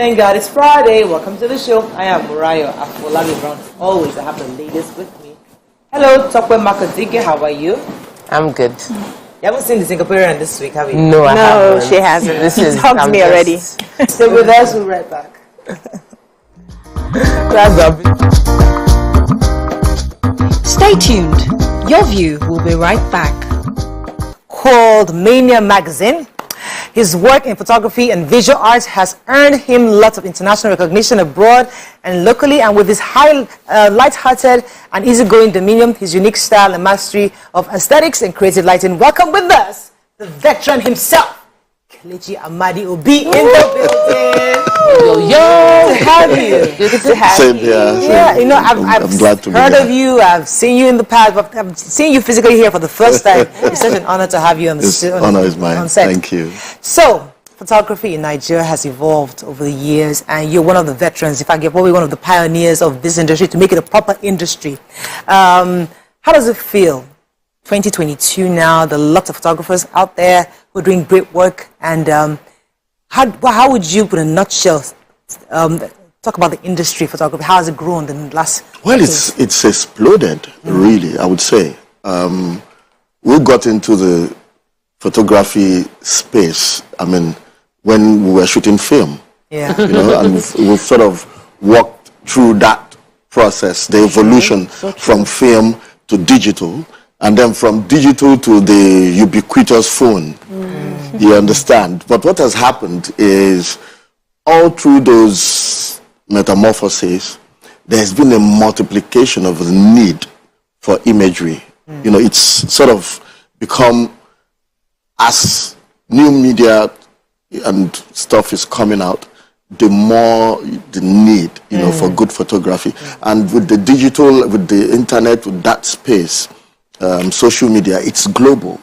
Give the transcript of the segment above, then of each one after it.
Thank God it's Friday. Welcome to the show. I am Murayo Afolabi Brown. Always, I have the ladies with me. Hello, Tokwe Makadige. How are you? I'm good. You haven't seen the Singaporean this week, have you? No, I haven't. No, she hasn't. This She is talked to me already. Stay with us. We'll be right back. Stay tuned. Your View will be right back. Called Mania Magazine. His work in photography and visual arts has earned him lots of international recognition abroad and locally, and with his light-hearted and easygoing demeanor, his unique style and mastery of aesthetics and creative lighting, welcome with us the veteran himself, Kelechi Amadi Obi, in the building. Yo, to have you. Good to have you. Yeah, you know, I've glad to heard be here. of you. I've seen you in the past, but I've seen you physically here for the first time. It's such an honor to have you on the This honor is mine. Thank you. So, photography in Nigeria has evolved over the years, and you're one of the veterans. In fact, you're probably one of the pioneers of this industry to make it a proper industry. How does it feel? 2022 now, there are lots of photographers out there who are doing great work, and how would you, in a nutshell, talk about the industry of photography? How has it grown in the last Well, it's exploded, really, I would say. We got into the photography space, I mean, when we were shooting film. Yeah. You know, and we've sort of walked through that process, the evolution from film to digital, and then from digital to the ubiquitous phone. You understand? But what has happened is all through those metamorphoses, there's been a multiplication of the need for imagery. You know, it's sort of become, as new media and stuff is coming out, the more the need, you know, for good photography. And with the digital, with the internet, with that space, social media, it's global.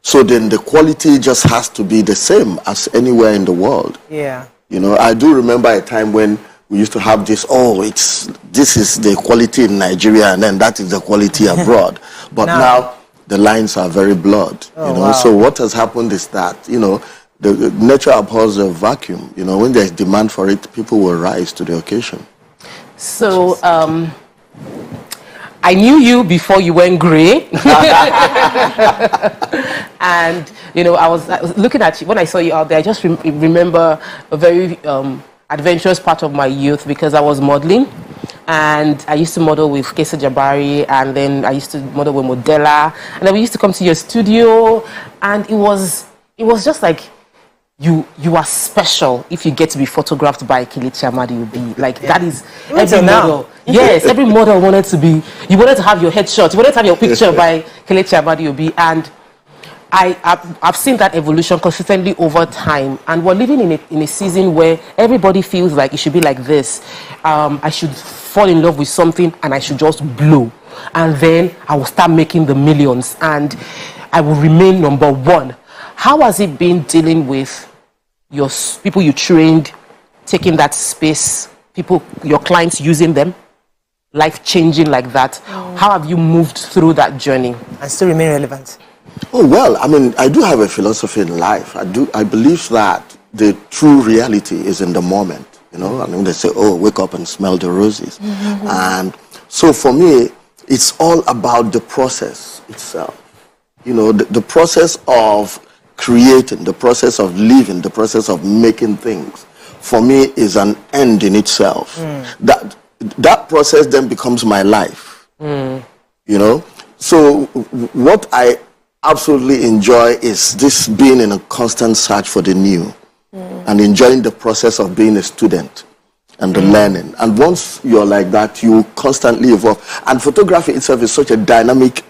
So then the quality just has to be the same as anywhere in the world. Yeah. You know, I do remember a time when we used to have this, this is the quality in Nigeria and then that is the quality abroad. But now the lines are very blurred, you know. Wow. So what has happened is that, you know, the nature abhors a vacuum. You know, when there's demand for it, people will rise to the occasion. So, I knew you before you went grey. And, you know, I was looking at you. When I saw you out there, I just remember a very adventurous part of my youth, because I was modeling. And I used to model with Kesa Jabari, and then I used to model with Modella. And then we used to come to your studio, and it was just like, you are special if you get to be photographed by Kelechi Amadi Obi. Like, that is every model. Yes, every model wanted to have your headshot. You wanted to have your picture by Kelechi Amadi Obi. And I've seen that evolution consistently over time. And we're living in a season where everybody feels like it should be like this. I should fall in love with something and I should just blow. And then I will start making the millions and I will remain number one. How has it been dealing with your people you trained, taking that space, your clients using them, life changing like that? How have you moved through that journey and still remain relevant? Oh, well, I mean, I do have a philosophy in life. I believe that the true reality is in the moment, you know. I mean, they say, wake up and smell the roses. And so for me, it's all about the process itself. You know, the process of creating, the process of living, the process of making things, for me, is an end in itself. That process then becomes my life. You know? So what I absolutely enjoy is this being in a constant search for the new and enjoying the process of being a student and the learning. And once you're like that, you constantly evolve. And photography itself is such a dynamic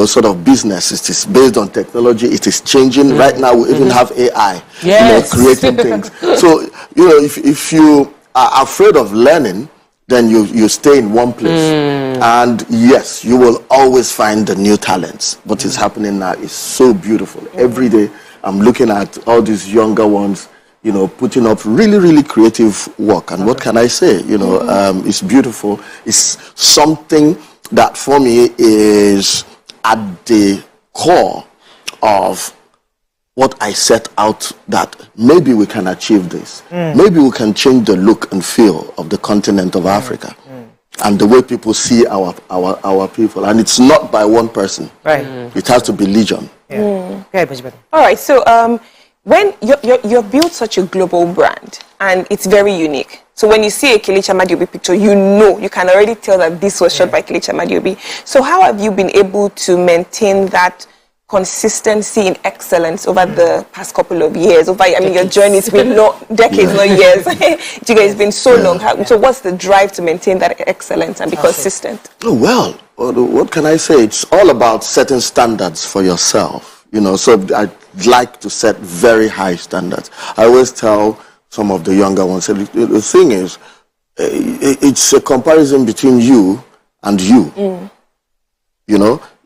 sort of business. It is based on technology. It is changing. Right now, we even have AI, Yes. creating things. So, if you are afraid of learning, then you stay in one place. And yes, you will always find the new talents. What is happening now is so beautiful. Every day, I'm looking at all these younger ones, putting up really, really creative work. And what can I say? It's beautiful. It's something that for me is at the core of what I set out, that maybe we can achieve this. Maybe we can change the look and feel of the continent of Africa and the way people see our people. And it's not by one person. Right. It has to be legion. Yeah. Okay, All right, so when you've built such a global brand and it's very unique. So when you see a Kelechi Amadiobi picture, you can already tell that this was shot by Kelechi Amadiobi. So how have you been able to maintain that consistency in excellence over the past couple of years? Your journey's been decades, not years. It's been so long. So what's the drive to maintain that excellence and be consistent? Oh, well, what can I say? It's all about setting standards for yourself. So I like to set very high standards. I always tell some of the younger ones, the thing is, it's a comparison between you and you.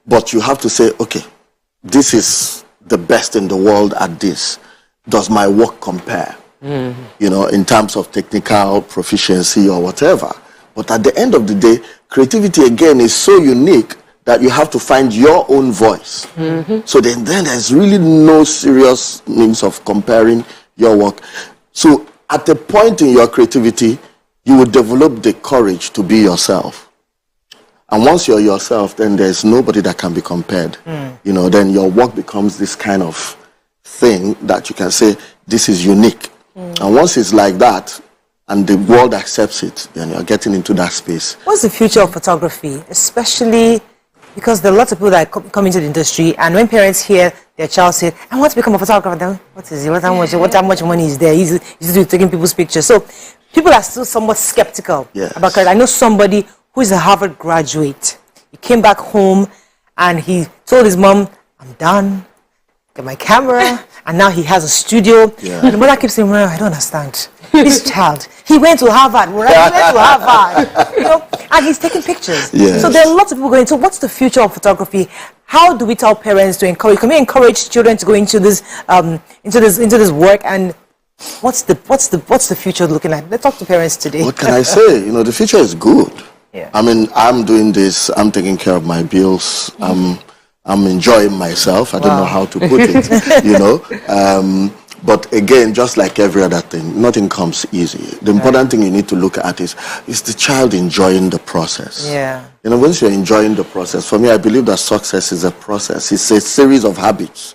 But you have to say, okay, this is the best in the world at this. Does my work compare? In terms of technical proficiency or whatever. But at the end of the day, creativity again is so unique that you have to find your own voice. So then there's really no serious means of comparing your work. So at a point in your creativity, you will develop the courage to be yourself. And once you're yourself, then there's nobody that can be compared. Then your work becomes this kind of thing that you can say, this is unique. And once it's like that, and the world accepts it, then you're getting into that space. What's the future of photography, especially because there are lots of people that come into the industry, and when parents hear their child say, I want to become a photographer, then what is it? How much money is there? He's taking people's pictures. So people are still somewhat skeptical about career. I know somebody who is a Harvard graduate. He came back home and he told his mom, I'm done, get my camera, and now he has a studio. And the mother keeps saying, well, I don't understand. This child, he went to Harvard, and he's taking pictures. So there are lots of people going. So what's the future of photography? How do we tell parents to encourage? Can we encourage children to go into this work? And what's the future looking like? Let's talk to parents today. What can I say? The future is good. I'm doing this. I'm taking care of my bills. I'm enjoying myself. I don't know how to put it. But again, just like every other thing, nothing comes easy. The important thing you need to look at is the child enjoying the process. Once you're enjoying the process, for me, I believe that success is a process. It's a series of habits,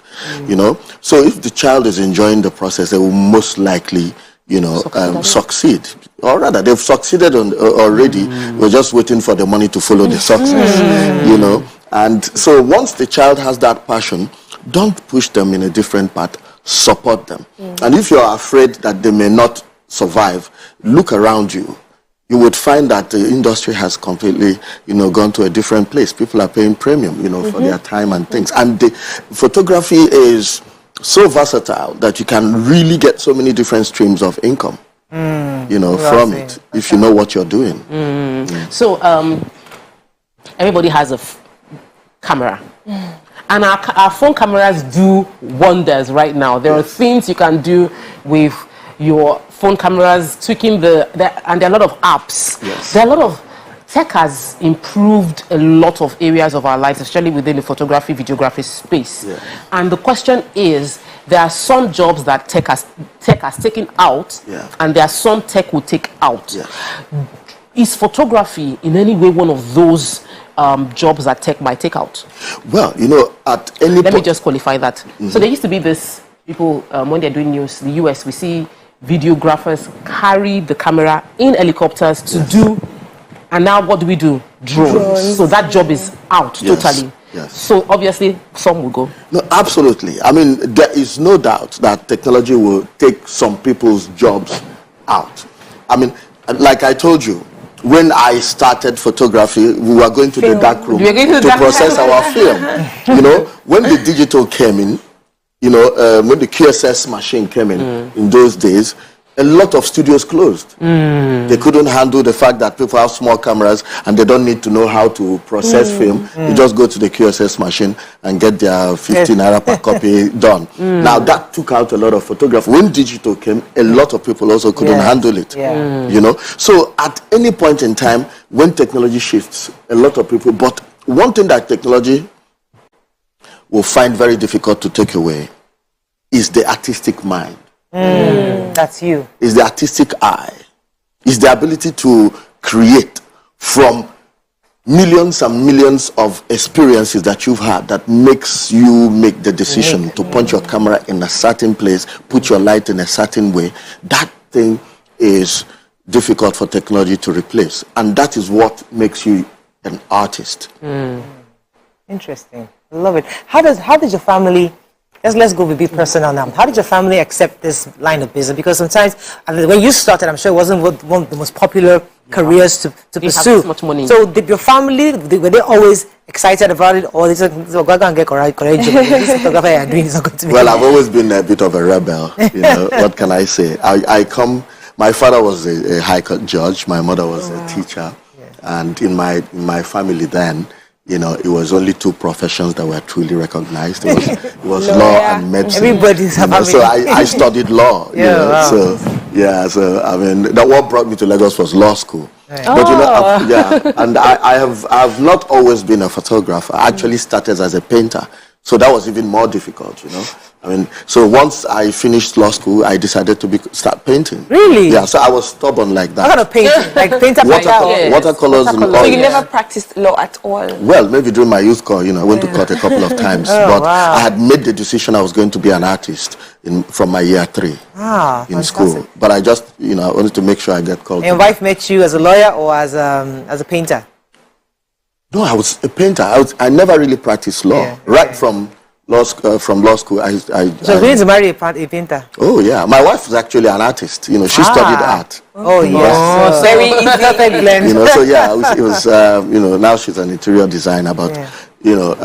So if the child is enjoying the process, they will most likely, succeed. Or rather, they've succeeded already. We're just waiting for the money to follow the success, And so once the child has that passion, don't push them in a different path. Support them. And if you're afraid that they may not survive, look around you. You would find that the industry has completely, gone to a different place. People are paying premium, for their time and things. And the photography is so versatile that you can really get so many different streams of income, from it, if you know what you're doing. So everybody has a camera. And our phone cameras do wonders right now. There are things you can do with your phone cameras, tweaking and there are a lot of apps. There are a lot of tech has improved a lot of areas of our lives, especially within the photography, videography space. And the question is, there are some jobs that tech has taken out, and there are some tech will take out. Is photography in any way one of those jobs that tech might take out? Well, at any Let me just qualify that. So there used to be this, people, when they're doing news, the US, we see videographers carry the camera in helicopters to do, and now what do we do? Drones. So that job is out totally. So obviously, some will go. No, absolutely. I mean, there is no doubt that technology will take some people's jobs out. I mean, like I told you, when I started photography, we were going to the dark room to process our film. You know, when the digital came in, you know, when the QSS machine came in those days, a lot of studios closed. They couldn't handle the fact that people have small cameras and they don't need to know how to process film. You just go to the QSS machine and get their 15 naira per copy done. Now that took out a lot of photography. When digital came, a lot of people also couldn't handle it. You know, so at any point in time, when technology shifts, a lot of people. But one thing that technology will find very difficult to take away is the artistic mind. That's you. Is the artistic eye. Is the ability to create from millions and millions of experiences that you've had that makes you make the decision to point your camera in a certain place, put your light in a certain way. That thing is difficult for technology to replace. And that is what makes you an artist. Interesting. I love it. How did your family... Let's go a bit personal now. How did your family accept this line of business? Because sometimes, when you started, I'm sure it wasn't one of the most popular careers to pursue. Have much money. So did your family, were they always excited about it? Or they said, go and get correct this photographer you're doing is not going to be... Well, I've always been a bit of a rebel. You know, what can I say? My father was a high court judge. My mother was a teacher. And in my family then, you know, it was only two professions that were truly recognized. It was law and medicine. Everybody's so I studied law. So I mean, what brought me to Lagos was law school. Right. But you know, and I've not always been a photographer. I actually started as a painter. So that was even more difficult, you know. I mean, so once I finished law school, I decided to start painting. Really? Yeah, so I was stubborn like that. What kind of painting? Like painter watercolors and oil. So you never practiced law at all? Well, maybe during my youth corps, you know, I went to court a couple of times. But I had made the decision I was going to be an artist from my year 3 in school. But I just, you know, I wanted to make sure I get called. And your wife met you as a lawyer or as a painter? No, I was a painter. I never really practiced law. From law school, So we need to marry a painter. Oh yeah, my wife was actually an artist. You know, she studied art. Oh yes, very easy. You know, so yeah, it was you know, now she's an interior designer, but you know,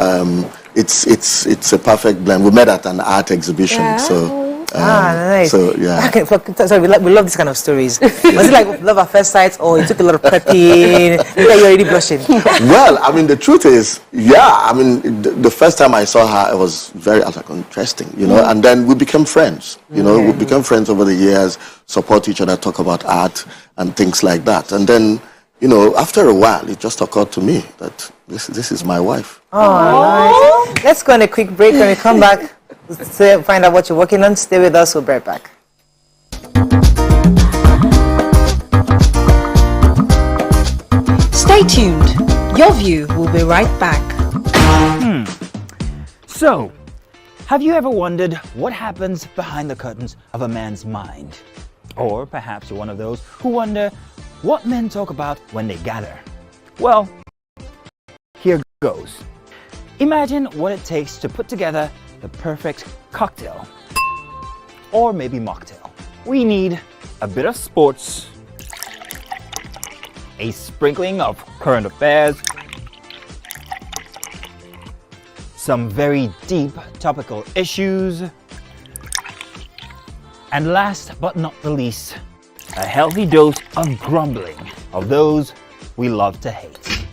it's a perfect blend. We met at an art exhibition, so. Nice. So yeah. So we love these kind of stories. Was it like love at first sight, or it took a lot of prepping? You're already blushing. Well, I mean, the truth is, I mean, the first time I saw her, it was very interesting, you know. And then we became friends. You know, we became friends over the years, support each other, talk about art and things like that. And then, you know, after a while, it just occurred to me that this is my wife. Oh, nice. Let's go on a quick break. When we come back, find out what you're working on. Stay with us. We'll be right back. Stay tuned. Your View will be right back. So, have you ever wondered what happens behind the curtains of a man's mind? Or perhaps you're one of those who wonder what men talk about when they gather. Well, here goes. Imagine what it takes to put together the perfect cocktail, or maybe mocktail. We need a bit of sports, a sprinkling of current affairs, some very deep topical issues, and last but not the least, a healthy dose of grumbling of those we love to hate.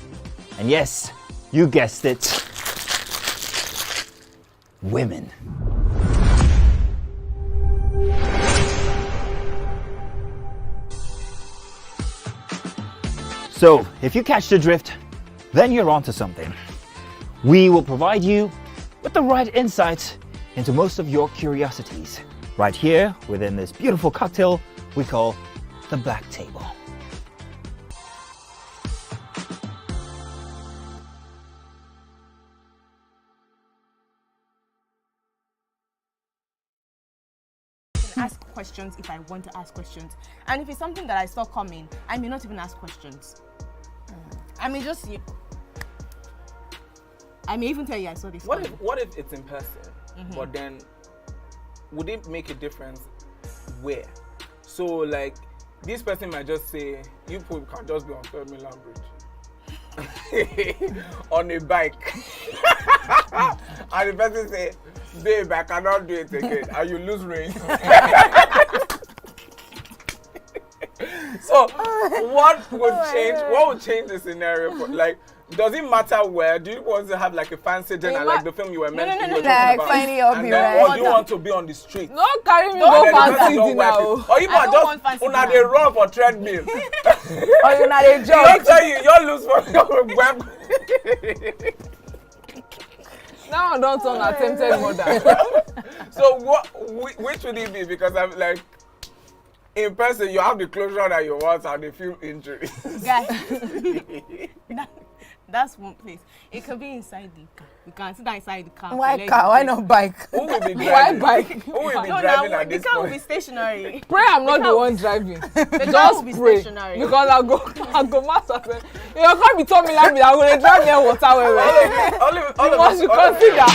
And yes, you guessed it, women. So, if you catch the drift, then you're onto something. We will provide you with the right insights into most of your curiosities, right here within this beautiful cocktail we call the Black Table. Ask questions if I want to ask questions, and if it's something that I saw coming, I may not even ask questions. I may just, I may even tell you I saw this. What if it's in person? But then, would it make a difference where? So like, this person might just say, you people can just be on Third Mainland Bridge on a bike. And the person say, babe, I cannot do it again. And you lose range. So what would change? What would change the scenario? Like, does it matter where? Do you want to have like a fancy dinner, like the film you were meant to be talking about? Finding up And you, then, right? or do you want to be on the street? Don't carry me And go then the person fancy don't dinner. wipe it. Or you might just una dey run for treadmill. Or you not a You joke. don't tell you lose for your web. Now I don't turn attempted murder. So which would it be? Because I'm like, in person you have the closure that you want and the few injuries. Guys, that's one place. It could be inside the car. You can sit down inside the car. Why car? Why not bike? Who will be driving? Why bike? Who will be No, driving now at the this car will be point? stationary. Pray I'm not the one driving. The car will Just be pray. stationary. Because I'll go master. You can't be telling me like me. I'm going to drive near water. All You of must us. consider.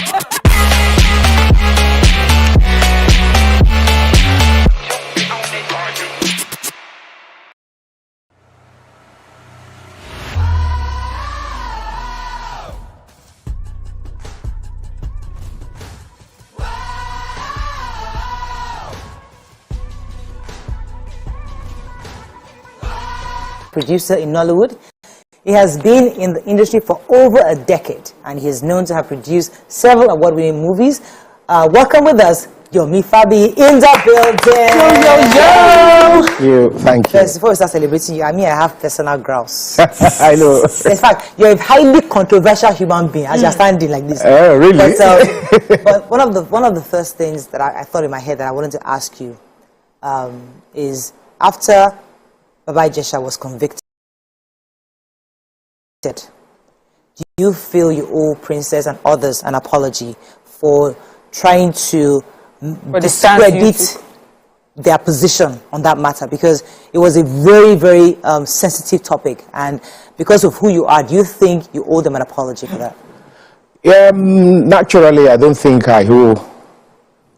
Producer in Nollywood. He has been in the industry for over a decade, and he is known to have produced several award-winning movies. Welcome with us, Yomi Fabi in the building. Thank you. First, before we start celebrating you, I have personal grouse. I know. In fact, you're a highly controversial human being as you're standing like this. Really? But one of the first things that I thought in my head that I wanted to ask you is, after Baba Ijesha was convicted, do you feel you owe Princess and others an apology for trying to discredit their position on that matter? Because it was a very, very sensitive topic, and because of who you are, do you think you owe them an apology for that? Naturally, I don't think I owe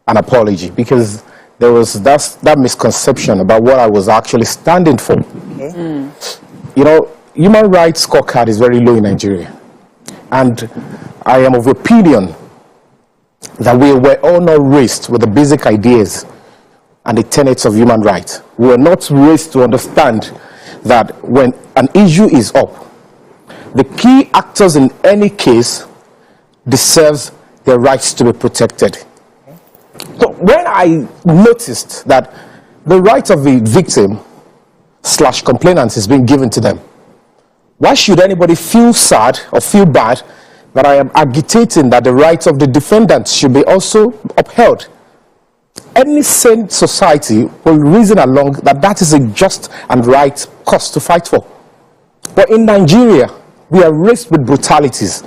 an apology, because there was that misconception about what I was actually standing for. Okay. You know, human rights scorecard is very low in Nigeria, and I am of opinion that we were all not raised with the basic ideas and the tenets of human rights. We were not raised to understand that when an issue is up, the key actors in any case deserves their rights to be protected. So when I noticed that the right of the victim / complainant is being given to them, why should anybody feel sad or feel bad that I am agitating that the rights of the defendant should be also upheld? Any sane society will reason along that is a just and right cause to fight for. But in Nigeria, we are raised with brutalities.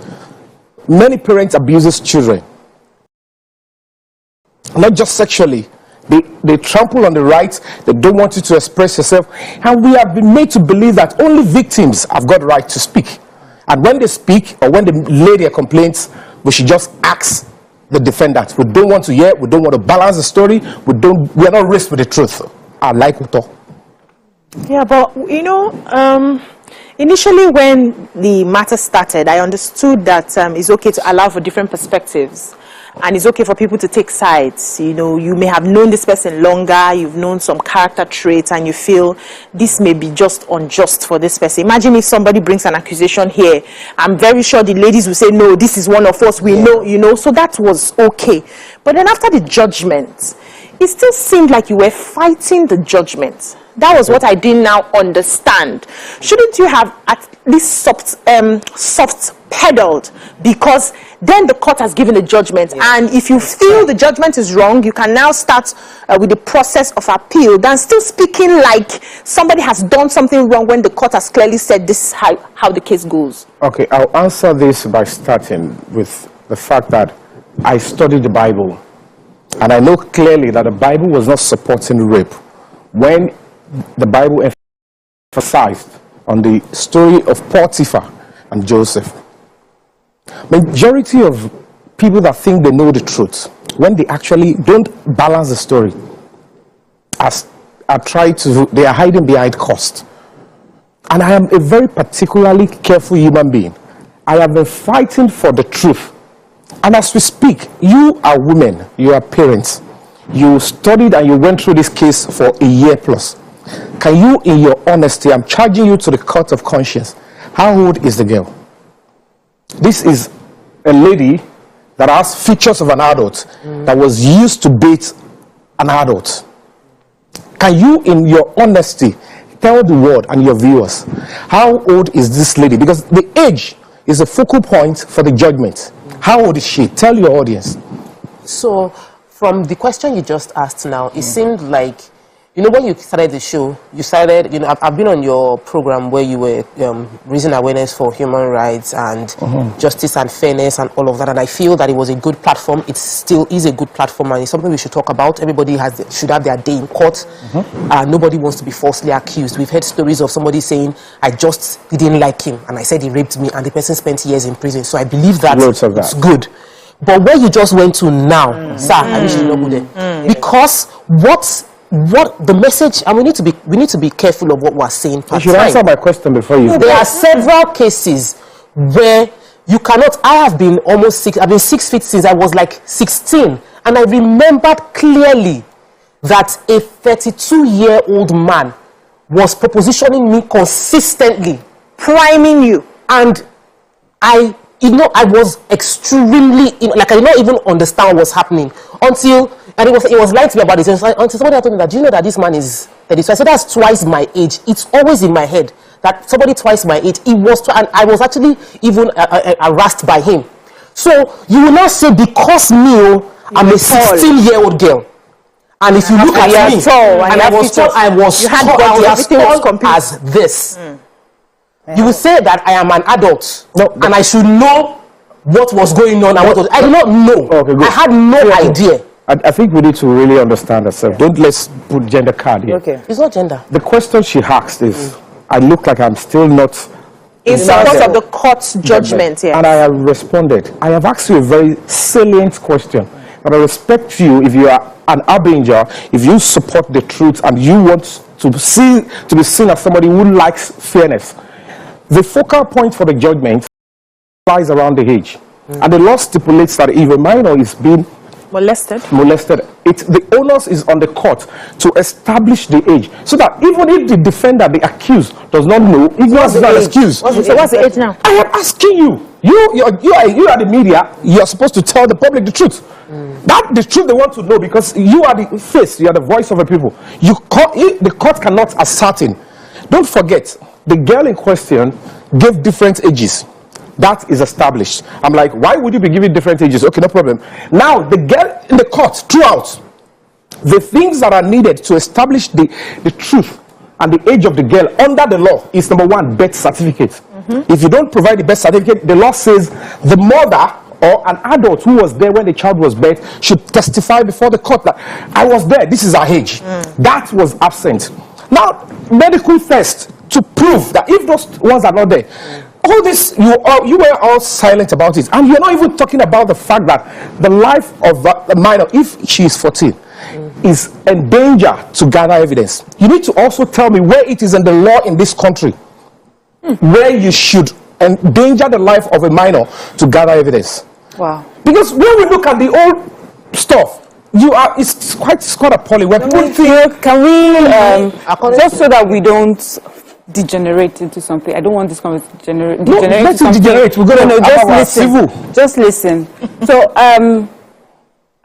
Many parents abuse children, not just sexually. They trample on the rights. They don't want you to express yourself. And we have been made to believe that only victims have got the right to speak. And when they speak or when they lay their complaints, we should just ask the defendant. We don't want to hear. We don't want to balance the story. We are not raised with the truth. I like it all. Yeah, but initially when the matter started, I understood that it's okay to allow for different perspectives. And it's okay for people to take sides. You know, you may have known this person longer, you've known some character traits, and you feel this may be just unjust for this person. Imagine if somebody brings an accusation here. I'm very sure the ladies will say, no, this is one of us, we know, so that was okay. But then after the judgment, it still seemed like you were fighting the judgment. That was what I didn't now understand. Shouldn't you have at least soft pedaled? Because then the court has given a judgment, and if you feel the judgment is wrong, you can now start with the process of appeal, than still speaking like somebody has done something wrong when the court has clearly said this is how the case goes. Okay, I'll answer this by starting with the fact that I studied the Bible, and I know clearly that the Bible was not supporting rape when the Bible emphasized on the story of Potiphar and Joseph. Majority of people that think they know the truth, when they actually don't balance the story, as they are hiding behind cost. And I am a very particularly careful human being. I have been fighting for the truth. And as we speak, you are women, you are parents. You studied and you went through this case for a year plus. Can you, in your honesty, I'm charging you to the court of conscience. How old is the girl? This is a lady that has features of an adult that was used to date an adult. Can you, in your honesty, tell the world and your viewers, how old is this lady? Because the age is a focal point for the judgment. How old is she? Tell your audience. So, from the question you just asked now, it seemed like, you know, when you started the show, you started, you know, I've been on your program where you were raising awareness for human rights and justice and fairness and all of that, and I feel that it was a good platform. It still is a good platform, and it's something we should talk about. Everybody should have their day in court. Nobody wants to be falsely accused. We've heard stories of somebody saying, I just didn't like him, and I said he raped me, and the person spent years in prison. So I believe that it's good. But where you just went to now, sir, I wish you not go there. Because what the message, and we need to be careful of what we're saying. You should answer my question before you. There are several cases where you cannot. I have been I've been 6 feet since I was like 16, and I remembered clearly that a 32-year-old man was propositioning me consistently, priming you, and I was extremely, like, I did not even understand what was happening until, and it was lying to me about this, until somebody told me that, do you know that this man is 32? I said, that's twice my age. It's always in my head that somebody twice my age, and I was actually even harassed by him. So you will now say, because me, I'm a 16-year-old girl. And if you look at me, and I was tall as this. You will say that I am an adult, and I should know what was going on and what was. I did not know. Okay, I had no idea. I think we need to really understand ourselves. Let's put gender card here. Okay, it's not gender. The question she asked is, I look like I'm still not in support of the court's judgment. Yes. And I have responded. I have asked you a very salient question. But I respect you if you are an Abinger, if you support the truth and you want to be seen as somebody who likes fairness. The focal point for the judgment lies around the age. And the law stipulates that if a minor is being molested, the onus is on the court to establish the age. So that even if the defender, the accused, does not know, ignorance is not an excuse. What's the age now? I am asking you. You are the media, you are supposed to tell the public the truth. That the truth they want to know, because you are the face, you are the voice of the people. The court cannot ascertain. Don't forget, the girl in question gave different ages. That is established. I'm like, why would you be giving different ages? Okay, no problem. Now, the girl in the court, throughout, the things that are needed to establish the truth and the age of the girl under the law is, number one, birth certificate. If you don't provide the birth certificate, the law says the mother or an adult who was there when the child was born should testify before the court that I was there, this is her age. That was absent. Now, medical test to prove that if those ones are not there, all this, you were all silent about it. And you're not even talking about the fact that the life of the minor, if she is 14, is in danger to gather evidence. You need to also tell me where it is in the law in this country where you should endanger the life of a minor to gather evidence. Wow. Because when we look at the old stuff, it's quite appalling. When people think, can we just so that we don't degenerate into something. I don't want this conversation to degenerate. Let's degenerate. We're going to just listen. So,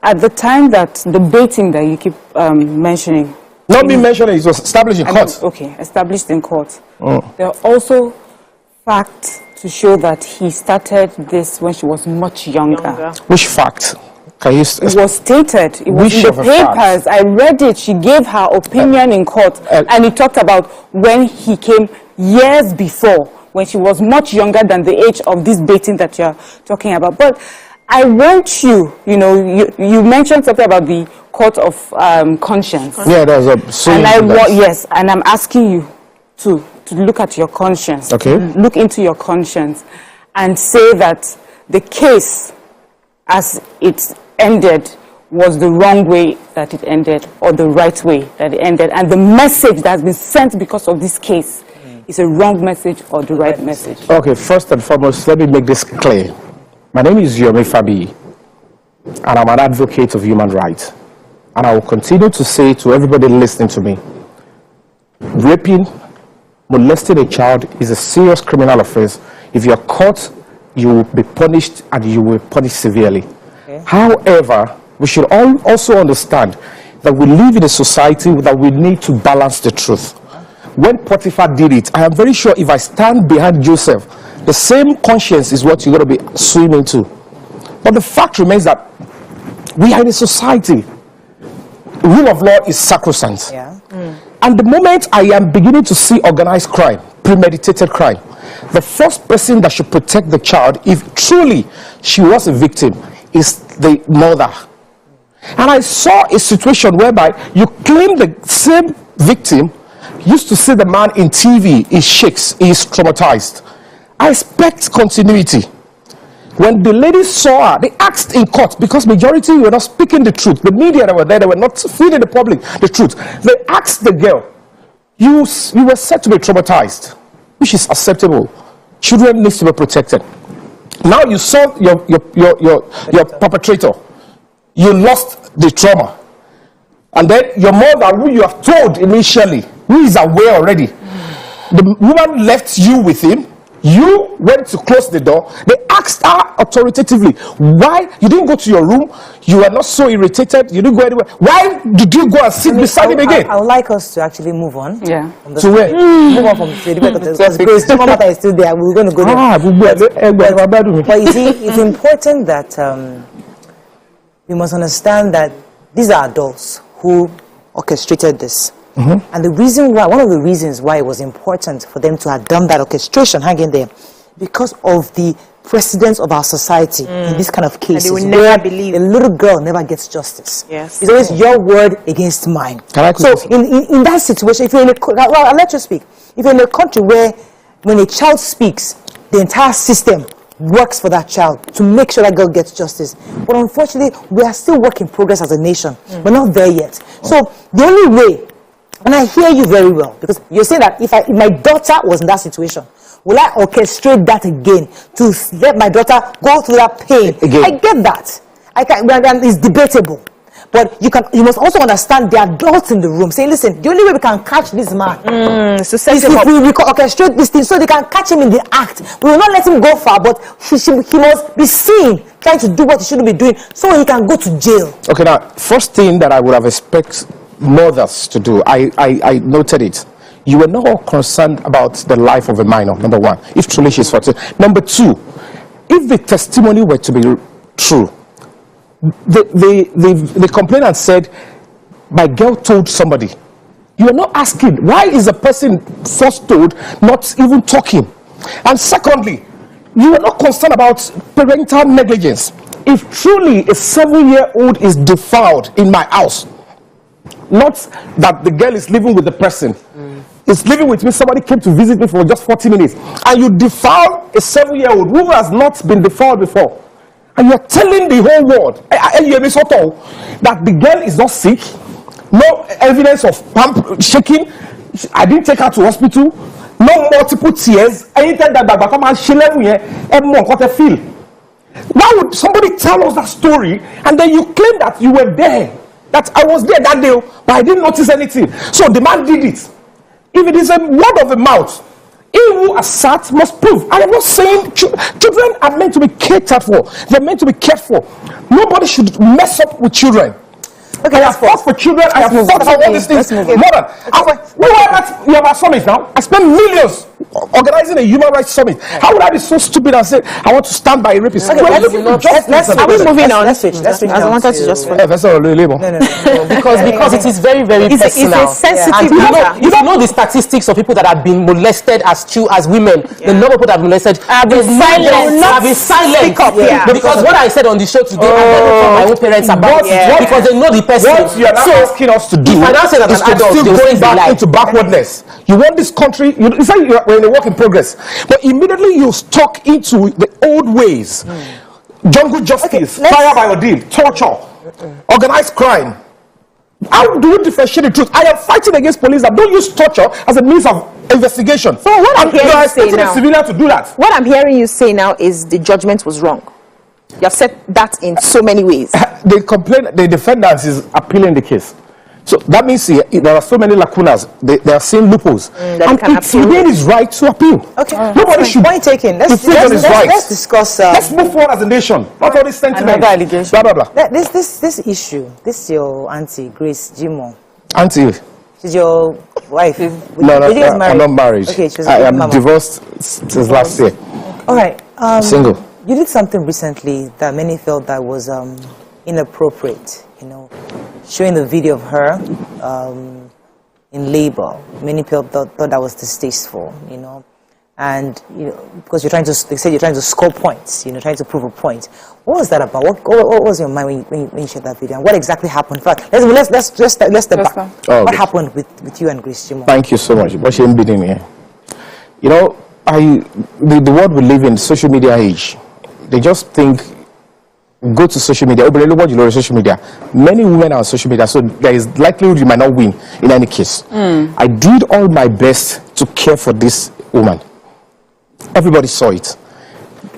at the time that the baiting that you keep mentioning, not being mentioning, it was established in court. Okay, established in court. There are also facts to show that he started this when she was much younger. Which fact? Can you it was stated. It was in the papers. I read it. She gave her opinion in court, and it talked about when he came years before, when she was much younger than the age of this baiting that you're talking about. But I want you you mentioned something about the court of conscience. Yeah, there's a yes, and I'm asking you to look at your conscience. Okay. Look into your conscience and say that the case as it ended was the wrong way that it ended or the right way that it ended, and the message that has been sent because of this case is a wrong message or the right message? Okay, first and foremost, let me make this clear. My name is YourViewTVC, and I'm an advocate of human rights. And I will continue to say to everybody listening to me, raping, molesting a child is a serious criminal offense. If you are caught, you will be punished, and you will be punished severely. Okay. However, we should also understand that we live in a society that we need to balance the truth. When Potiphar did it, I am very sure if I stand behind Joseph, the same conscience is what you're going to be swimming to. But the fact remains that we are in a society. Rule of law is sacrosanct. Yeah. And the moment I am beginning to see organized crime, premeditated crime, the first person that should protect the child, if truly she was a victim, is the mother. And I saw a situation whereby you claim the same victim used to see the man in TV, he shakes, he is traumatized. I expect continuity. When the ladies saw her, they asked in court, because majority were not speaking the truth. The media that were there, they were not feeding the public the truth. They asked the girl, you were said to be traumatized, which is acceptable. Children need to be protected. Now you saw your perpetrator. You lost the trauma. And then your mother, who you have told initially, who is aware already, the woman left you with him. You went to close the door. They asked her authoritatively, why you didn't go to your room? You were not so irritated. You didn't go anywhere. Why did you go and sit beside him again? I would like us to actually move on. Yeah. To where? Move on from the debate because the matter is still there. We're going to go there. But you see, it's important that we must understand that these are adults who orchestrated this. And the reason why, one of the reasons why it was important for them to have done that orchestration, hanging there, because of the precedence of our society in this kind of cases. And they will never believe. A little girl never gets justice. Yes. It's always your word against mine. So in that situation, if you're in a, well, I'll let you speak. If you're in a country where when a child speaks, the entire system works for that child to make sure that girl gets justice. But unfortunately, we are still work in progress as a nation. We're not there yet. So the only way, and I hear you very well, because you're saying that if my daughter was in that situation, will I orchestrate that again to let my daughter go through that pain? Again. I get that. It's debatable. But you must also understand the adults in the room saying, listen, the only way we can catch this man is if we orchestrate this thing so they can catch him in the act. We will not let him go far, but he must be seen trying to do what he shouldn't be doing so he can go to jail. Okay, now, first thing that I would have expected mothers to do, I noted it. You were not concerned about the life of a minor, number one, if truly she's 14. Number two, if the testimony were to be true, the complainant said, my girl told somebody. You are not asking, why is a person first told not even talking? And secondly, you are not concerned about parental negligence. If truly a 7-year-old is defiled in my house, not that the girl is living with the person, is living with me, somebody came to visit me for just 40 minutes, and you defile a 7-year-old who has not been defiled before, and you're telling the whole world that the girl is not sick, no evidence of pump shaking, I didn't take her to hospital, no multiple tears, anything that feel. Why would somebody tell us that story and then you claim that you were there, that I was there that day, but I didn't notice anything? So the man did it. If it is a word of the mouth, he who asserts must prove. I am not saying children are meant to be catered for. They're meant to be cared for. Nobody should mess up with children. Okay, I have fought for children. I have fought for all these things. More than we have a summit now. I spent millions organizing a human rights summit. How would I be so stupid and say I want to stand by a rapist? Are we moving on? Let's switch. I wanted to just because it is very, very personal. It's a sensitive matter. You know the statistics of people that have been molested as women. The number of people that have been molested have been silent. Because what I said on the show today, I learned from my own parents about it because they know the person. What you are now asking us to do is to still going back into backwardness. You want this country, you say we're in a work in progress, but immediately you stuck into the old ways. Jungle justice, fire by ordeal, torture. organized crime. How do you differentiate the truth? I am fighting against police that don't use torture as a means of investigation. So what I'm hearing you say now, a civilian to do that. What I'm hearing you say now is the judgment was wrong. You have said that in so many ways. The defendant is appealing the case. So that means there are so many lacunas. They are seeing loopholes. And it's within his right to appeal. Okay. Nobody should. Point taken. Let's discuss. Let's move forward as a nation. Not all this sentiment. Another allegation. Blah, blah, blah. This issue. This is your auntie, Grace Jimo. Auntie. She's your wife. No, I'm not married. Okay, she's I am divorced since last year. All right. Single. You did something recently that many felt that was inappropriate. You know, showing the video of her in labor. Many people thought that was distasteful. You know, and because they said you're trying to score points. You know, trying to prove a point. What was that about? What was your mind when you shared that video? And what exactly happened? In fact, let's step back. What happened with you and Grace Jimo? Thank you so much. What she been in here. You know, the world we live in, social media age. They just think, go to social media. Social media. Many women are on social media, so there is likelihood you might not win in any case. I did all my best to care for this woman. Everybody saw it.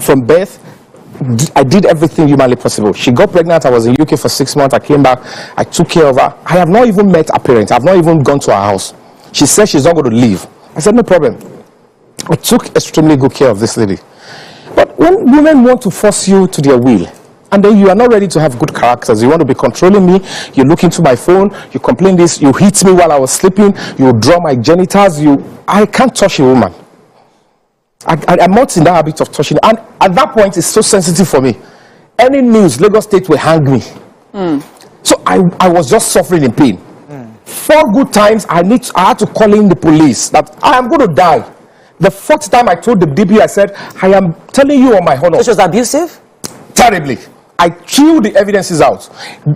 From birth, I did everything humanly possible. She got pregnant. I was in UK for 6 months. I came back. I took care of her. I have not even met her parents. I have not even gone to her house. She said she's not going to leave. I said, no problem. I took extremely good care of this lady. But when women want to force you to their will, and then you are not ready to have good characters, you want to be controlling me, you look into my phone, you complain this, you hit me while I was sleeping, you draw my genitals, I can't touch a woman. I'm not in that habit of touching. And at that point, it's so sensitive for me. Any news, Lagos State will hang me. So I was just suffering in pain. 4 good times, I had to call in the police that I am going to die. The 4th time I told the DP, I said, I am telling you on my honor. Which was abusive? Terribly. I threw the evidences out.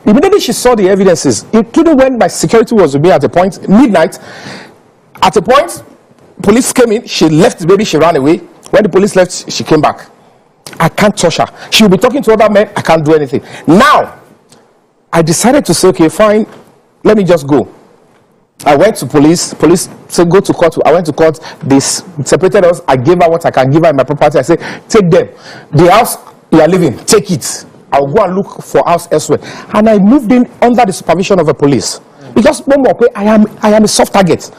Immediately she saw the evidences, including when my security was with me at a point, midnight. At a point, police came in, she left the baby, she ran away. When the police left, she came back. I can't touch her. She will be talking to other men, I can't do anything. Now, I decided to say, okay, fine, let me just go. I went to police said go to court. I went to court, they separated us. I gave her what I can give her in my property. I said, take them. The house you are living, take it. I'll go and look for house elsewhere. And I moved in under the supervision of a police. Because I am a soft target.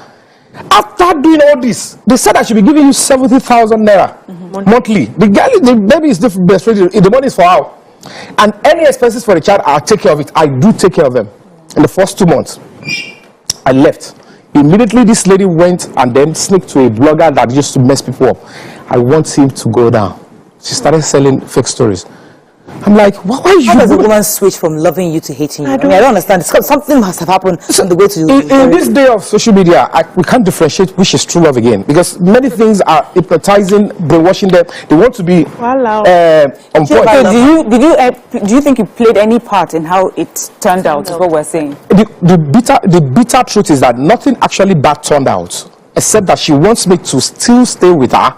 After doing all this, they said I should be giving you 70,000 naira monthly. The baby is breastfeeding. The money is for her. And any expenses for the child, I'll take care of it. I do take care of them. In the first 2 months, I left. Immediately, this lady went and then sneaked to a blogger that used to mess people up. I want him to go down. She started selling fake stories. I'm like, why you? How does a woman switch from loving you to hating you? I don't understand. Something must have happened on the way to. In this day of social media, we can't differentiate which is true love again, because many things are hypnotizing, brainwashing them. They want to be on point. Do you think you played any part in how it turned out? Is what we're saying. The bitter truth is that nothing actually bad turned out, except that she wants me to still stay with her.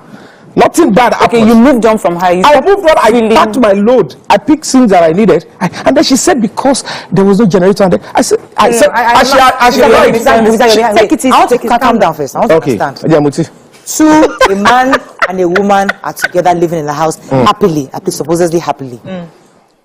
Nothing bad happened. Okay, you moved on from her. I moved on. I packed my load. I picked things that I needed, and then she said because there was no generator. And I said, take it easy. I want to calm down first. I want to understand. So a man and a woman are together living in the house happily, supposedly happily.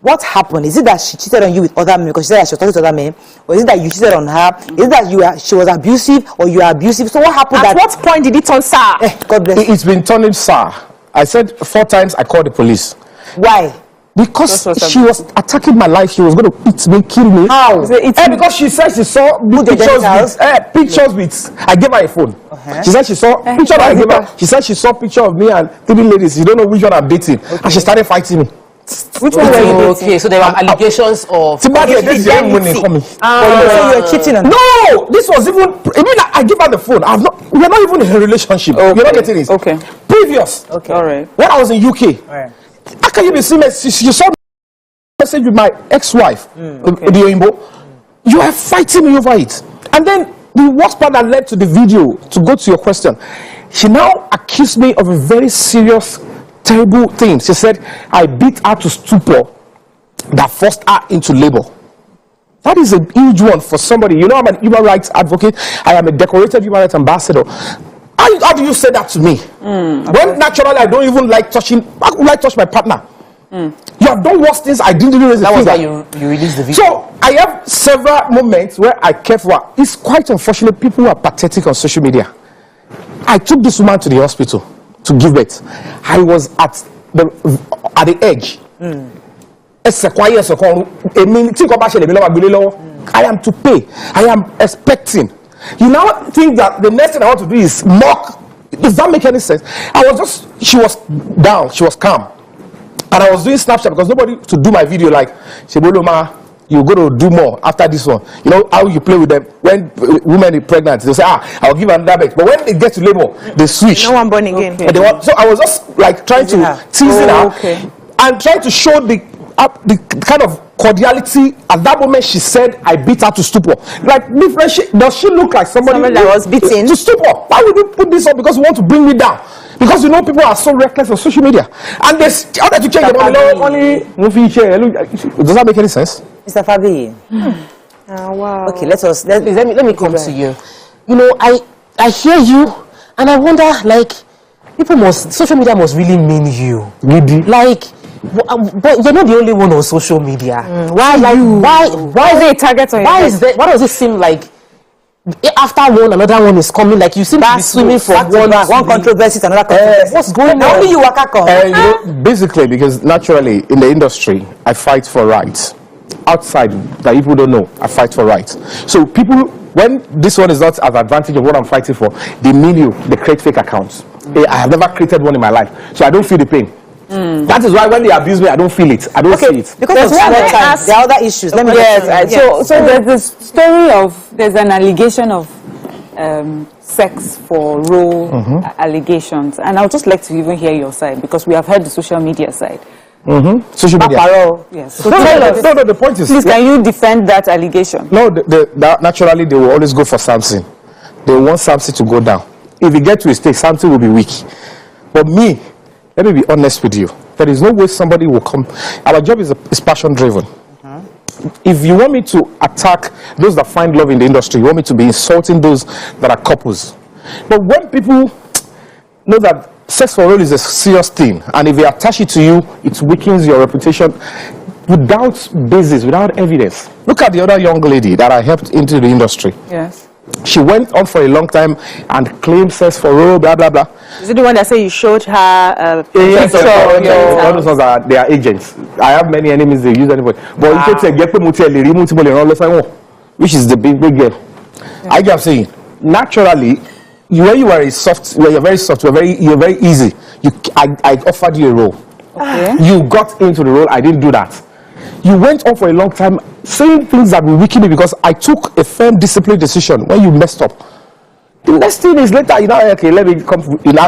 What happened? Is it that she cheated on you with other men because she said that she was talking to other men? Or is it that you cheated on her? Is it that she was abusive or you are abusive? So what happened? At what point did it turn sour? God bless. It's been turning sour. I said 4 times I called the police. Why? Because she was attacking my life. She was going to eat me, kill me. How? Because she said she saw pictures with. I gave her a phone. She said she saw picture. I gave her. She said she saw picture of me and 3 ladies. You don't know which one I'm dating, and she started fighting me. Which one were you dating? Okay, so there were allegations of. So you're cheating on her? No, this was even. I give her the phone. We're not even in a relationship. You're not getting it. Okay. Previous. Okay. All right. When I was in UK. How can you be seeing? You saw me message with my ex-wife, You are fighting me over it. And then the worst part that led to the video, to go to your question, she now accused me of a very serious, terrible thing. She said I beat her to stupor that forced her into labor. That is a huge one for somebody. You know, I'm an human rights advocate. I am a decorated human rights ambassador. How do you say that to me? When naturally I don't even like touching, I would like touch my partner. You have done worse things. I didn't even raise a finger. That was why you released the video. So I have several moments where I kept for. It's quite unfortunate. People are pathetic on social media. I took this woman to the hospital to give birth. I was at the edge. I am to pay. I am expecting. You now think that the next thing I want to do is mock. Does that make any sense? She was down, she was calm. And I was doing Snapchat because nobody to do my video like, Sheboloma, you're going to do more after this one. You know how you play with them. When women are pregnant, they say, I'll give another baby. But when they get to labor, they switch. No one born again. Okay. So I was just like trying to tease it out and trying to show the kind of cordiality. At that moment, she said, I beat her to stupor. Like, does she look like somebody that was beaten? To stupor. Why would you put this up? Because you want to bring me down. Because you know people are so reckless on social media. And they order to change the only movie share. Does that make any sense? Mr. Fabi. Wow. Okay, let me come to you. You know, I hear you and I wonder, like, social media must really mean you. Really? Like, but you're not the only one on social media. Why is it a target on your head? Why does it seem like after one, another one is coming? Like you seem to be swimming from one controversy to another controversy. What's going on? Only you basically, because naturally in the industry, I fight for rights. Outside, that people don't know, I fight for rights. So people, when this one is not as advantage of what I'm fighting for, they mean you, they create fake accounts. I have never created one in my life, so I don't feel the pain. That is why when they abuse me, I don't feel it. I don't see it. Because there are other issues. So there's this story of, there's an allegation of sex for role allegations, and I would just like to even hear your side, because we have heard the social media side. Social media. Yes. So no, the point is, please, can you defend that allegation? No, naturally they will always go for Samson. They want Samson to go down. If you get to a stage, Samson will be weak. But me, let me be honest with you. There is no way somebody will come. Our job is passion driven. If you want me to attack those that find love in the industry, you want me to be insulting those that are couples. But when people know that sex for role is a serious thing, and if they attach it to you, it weakens your reputation without basis, without evidence. Look at the other young lady that I helped into the industry. Yes. She went on for a long time and claimed sex for role, blah blah blah. Is it the one that said you showed her yes, all those ones are their agents. I have many enemies, they use anybody. But you can get which is the big girl. I kept saying, naturally, when you are you're very soft, you're very easy. I offered you a role. Okay. You got into the role, I didn't do that. You went on for a long time saying things that will weaken me because I took a firm disciplined decision when you messed up. The next thing is later, okay, let me come.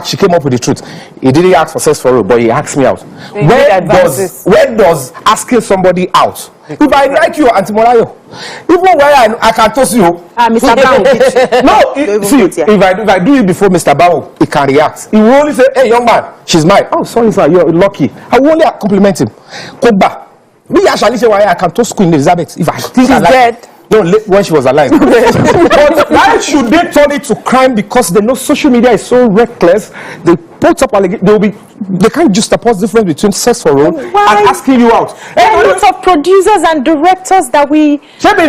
She came up with the truth. He didn't ask for sex for role, but he asked me out. When does asking somebody out? If I like you, Auntie Morayo, even when I can toast you, Mr. Bao. No, if I do it before Mr. Bao, he can react. He will only say, hey, young man, she's mine. Oh, sorry, sir, you're lucky. I will only compliment him. Come back. Me actually say why I can toast Queen Elizabeth if I think she's dead. No, when she was alive. But why should they turn it to crime? Because they know social media is so reckless. They put up allegations. They can't just oppose the difference between sex for role and asking you out. There are lots of producers and directors that we. They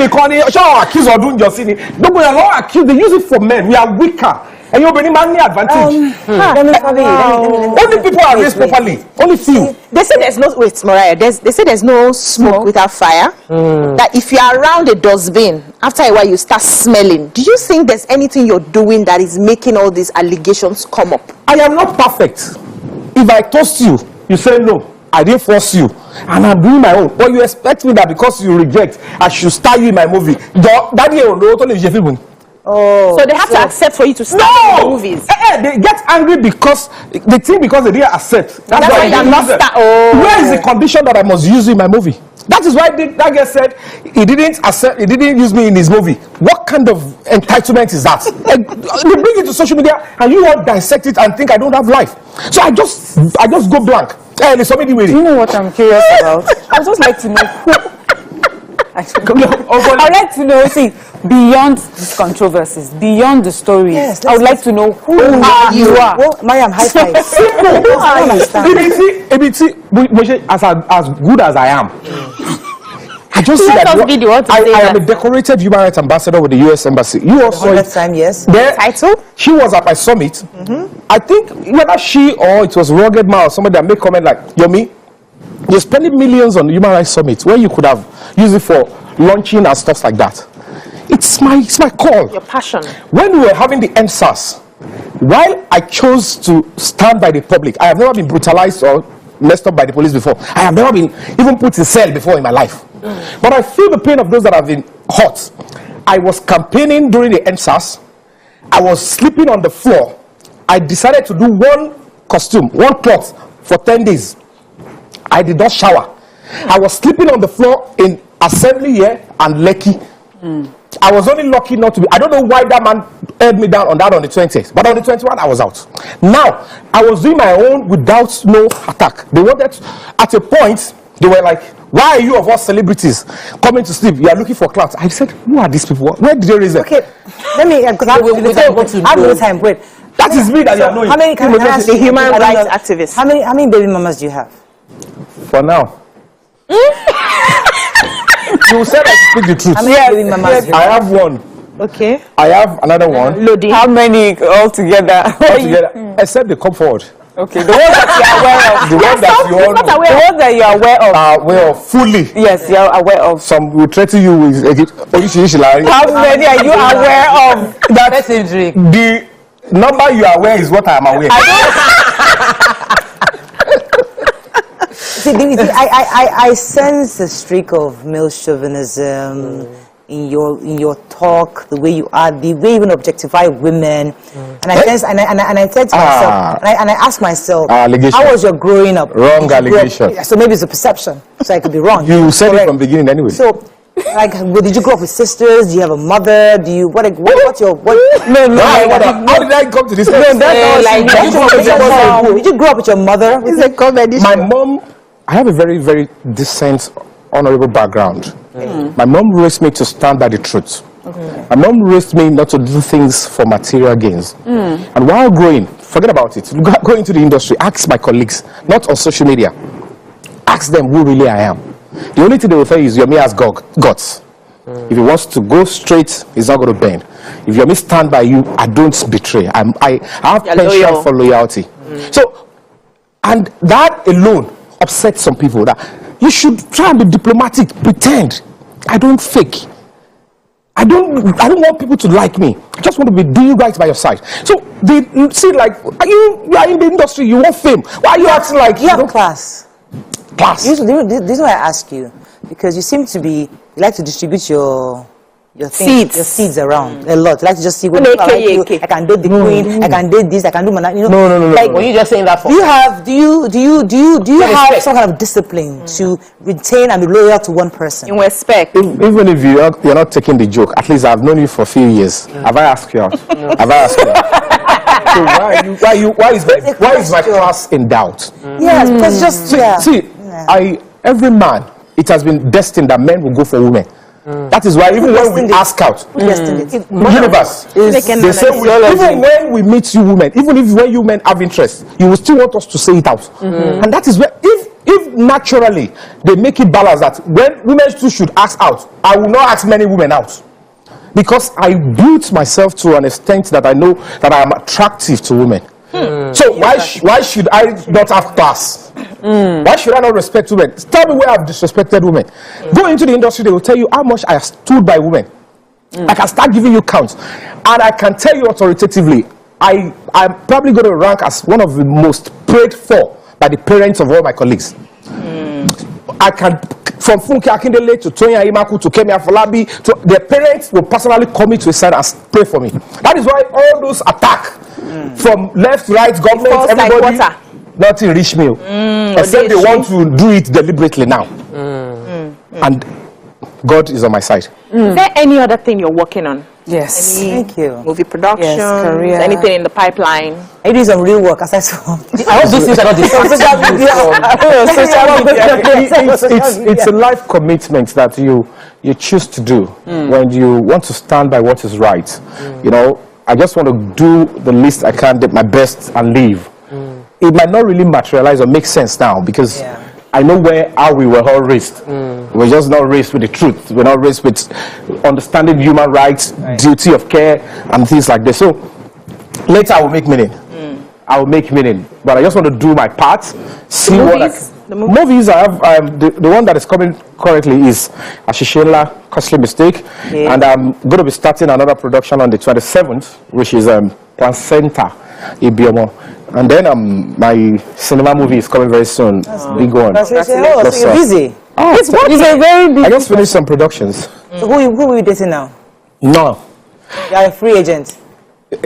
use it for men. We are weaker. And you're bringing money advantage. Only people are raised properly. Only few. They say there's no Mariah. They say there's no smoke without fire. That if you are around a dustbin, after a while you start smelling. Do you think there's anything you're doing that is making all these allegations come up? I am not perfect. If I toast you, you say no. I didn't force you, and I'm doing my own. But you expect me that because you reject, I should star you in my movie. So they have to accept for you to start in the movies. They get angry because they think because they didn't accept. That's why you not start. Where is the condition that I must use you in my movie? That is why that guy said he didn't accept. He didn't use me in his movie. What kind of entitlement is that? They bring it to social media and you all dissect it and think I don't have life. So I just go blank. Do you know what I'm curious about? I would just like to know I'd like to know, see, beyond these controversies, beyond the stories, Yes, I would like to know who you are. Well, Mariam, high five. I understand. As good as I am, I just see that I am a decorated human rights ambassador with the U.S. Embassy. You also That time, yes. Title? She was at my summit. I think whether she or it was Rugged Man or somebody that made comment like, Yomi, you're spending millions on the human rights summit where you could have used it for launching and stuff like that. It's my call. Your passion. When we were having the NSAS, while I chose to stand by the public, I have never been brutalized or messed up by the police before. I have never been even put in cell before in my life. But I feel the pain of those that have been hurt. I was campaigning during the NSAS. I was sleeping on the floor. I decided to do one cloth for 10 days. I did not shower. I was sleeping on the floor in Assembly here and Lekki. I was only lucky not to be. I don't know why that man held me down on that on the 20th, but on the 21st I was out. Now I was doing my own without no attack. They wanted at a point. They were like, "Why are you of all celebrities coming to sleep? You are looking for clouds." I said, "Who are these people? Where did they raise them?" Okay, let me, because I have no time. Wait, that is me that you are knowing. How many? Can I ask The you? human I don't rights know. activist. How many baby mamas do you have? For now. You said I should speak the truth. How many baby mamas do you I have? have one. Okay. I have another one. Loading. How many altogether? Altogether, except they come forward. Okay, the ones that you are aware of. The one that you all know. The ones that you are aware of. Aware of fully. Yes, you are aware of. Some will threaten you with How many are you aware of? That's injury. The number you are aware is what I am aware. See, I sense a streak of male chauvinism in your talk, the way you are, the way you even objectify women, and I sense, and I said to myself, and I asked myself, how was your growing up? Wrong allegation. So maybe it's a perception, so I could be wrong. You said it from the beginning anyway. So, like, did you grow up with sisters? Do you have a mother? Do you what's your what? No. How did I come to this? Did you grow up with your mother? It's a comedy. My mom, I have a very, very decent, honorable background. My mom raised me to stand by the truth. My mom raised me not to do things for material gains. And while growing, forget about it. Go into the industry, ask my colleagues, not on social media. Ask them who really I am. The only thing they will tell you is Yomi has guts. If he wants to go straight, he's not going to bend. If Yomi stand by you, I don't betray. I have penchant for loyalty. So, and that alone upsets some people. That you should try and be diplomatic, pretend. I don't fake. I don't want people to like me. I just want to be doing right by your side. So they see like, you are in the industry, you want fame. Why are you acting like you have class? Class. This is why I ask you, because you seem to be, you like to distribute your seeds around a lot. You like to just see what people like you. I can date the queen. I can date this. I can do my. You know, No. Like, were you just saying that for? Do you have some kind of discipline to retain and be loyal to one person? In respect. Even if you're not taking the joke, at least I've known you for a few years. Have I asked you out? Have I asked you out? So why is my class in doubt? Yes, because just every man, it has been destined that men will go for women. That is why even when we ask out, universe, they say even when we meet you women, even when you men have interest, you will still want us to say it out. And that is where, if naturally they make it balanced that when women too should ask out, I will not ask many women out. Because I built myself to an extent that I know that I am attractive to women. So why should I not have class? Why should I not respect women? Tell me where I've disrespected women. Go into the industry, they will tell you how much I have stood by women. I can start giving you counts. And I can tell you authoritatively, I'm probably going to rank as one of the most prayed for by the parents of all my colleagues. I can, from Funke Akindele to Tonya Imaku to Kemi Afolabi, to their parents will personally call me to a side and pray for me. That is why all those attacks from left, right, government, everybody, like nothing reach me. Except they want to do it deliberately now. And God is on my side. Is there any other thing you're working on? Yes. Any Thank you. movie productions, career. anything in the pipeline? I do some real work, as I saw. I hope those things are not It's a life commitment that you choose to do when you want to stand by what is right. You know, I just want to do the least I can, do my best, and leave. It might not really materialize or make sense now because I know how we were all raised. We're just not raised with the truth. We're not raised with understanding human rights, duty of care, and things like this. So later I will make meaning. I will make meaning, but I just want to do my part. See The movies I have. The one that is coming currently is Ashishela, Costly Mistake, and I'm going to be starting another production on the 27th, which is Placenta Ibiomo. And then my cinema movie is coming very soon. Big one. So you're busy. It's a very big. I just finished some productions. So who are you dating now? No. You're a free agent.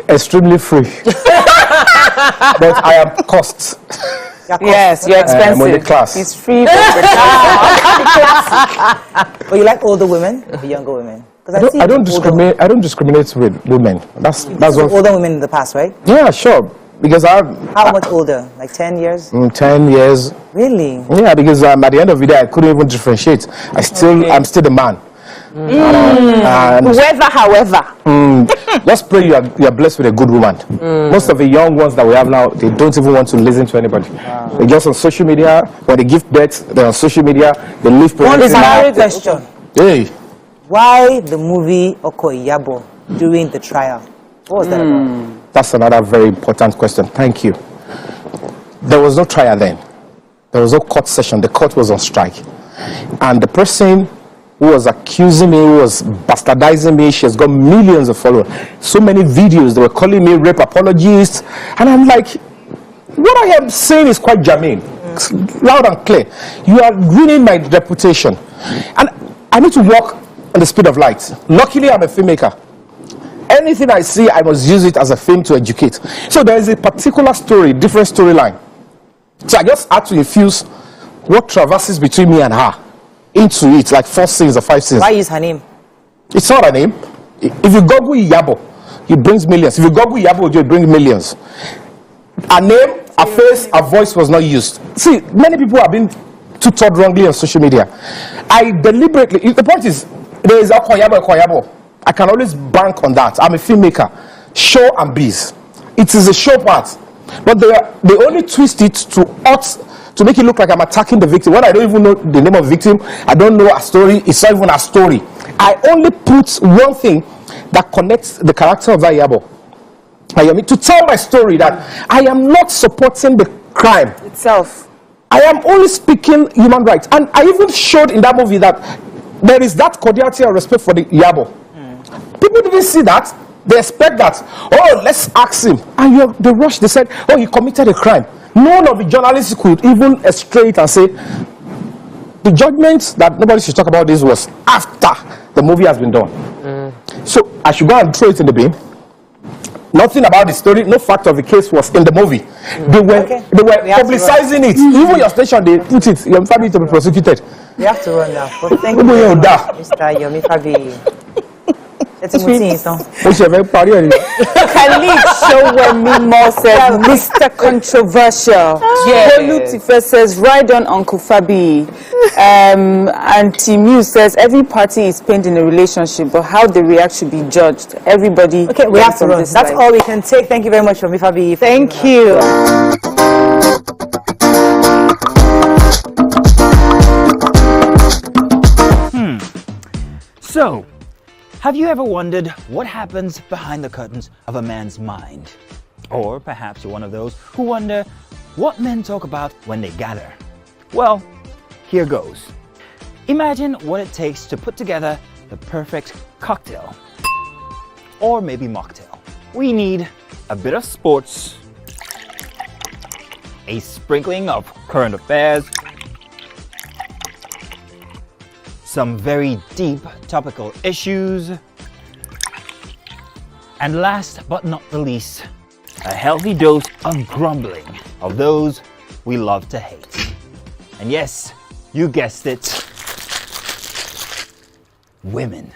Extremely free. But I am cost. Yes, you're expensive. I'm on the class. It's free. But you like older women or younger women? I don't discriminate. I don't discriminate with women. That's what. Older women in the past, right? Yeah, sure. Because How much older? Like 10 years? 10 years. Really? Yeah, because at the end of the day, I couldn't even differentiate. I'm still the man. Whoever, however. Just pray you are blessed with a good woman. Most of the young ones that we have now, they don't even want to listen to anybody. They're just on social media. When they give birth, they're on social media. They live. One is married question. Hey. Why the movie Okoyabo during the trial? What was that about? That's another very important question. Thank you. There was no trial then. There was no court session. The court was on strike. And the person who was accusing me, who was bastardizing me, she has got millions of followers. So many videos, they were calling me rape apologists. And I'm like, what I am saying is quite germane. It's loud and clear. You are ruining my reputation. And I need to walk on the speed of light. Luckily, I'm a filmmaker. Anything I see, I must use it as a film to educate. So there is a particular story, different storyline. So I just had to infuse what traverses between me and her into it, like 4 scenes or 5 scenes. Why use her name? It's not her name. If you Google Iyabo, it brings millions. If you Google Iyabo, it brings millions. Her name, her face, her voice was not used. See, many people have been tutored wrongly on social media. I deliberately, the point is, there is Okoyabo. I can always bank on that. I'm a filmmaker. Show and biz. It is a show part. But they only twist it to make it look like I'm attacking the victim. When I don't even know the name of the victim, I don't know a story. It's not even a story. I only put one thing that connects the character of Iyabo. To tell my story that I am not supporting the crime itself. I am only speaking human rights. And I even showed in that movie that there is that cordiality and respect for the Iyabo. People didn't see that. They expect that. Oh, let's ask him. And they rushed. They said, oh, he committed a crime. None of the journalists could even estray it and say, the judgment that nobody should talk about this was after the movie has been done. So I should go and throw it in the bin. Nothing about the story, no fact of the case was in the movie. They were publicizing it. Even your station, they put it. Your family to be prosecuted. We have to run now. But thank you, Mr. Yomi Fabi. Khalid Showemi says, Mr. Controversial. Lutife says, right on Uncle Fabi. And Timu says, every party is pained in a relationship, but how they react should be judged. Everybody. Okay, we have to run. That's all we can take. Thank you very much, Yomi Fabi. Thank you. So, have you ever wondered what happens behind the curtains of a man's mind? Or perhaps you're one of those who wonder what men talk about when they gather. Well, here goes. Imagine what it takes to put together the perfect cocktail. Or maybe mocktail. We need a bit of sports, a sprinkling of current affairs, some very deep topical issues, and last but not the least, a healthy dose of grumbling of those we love to hate. And yes, you guessed it, women.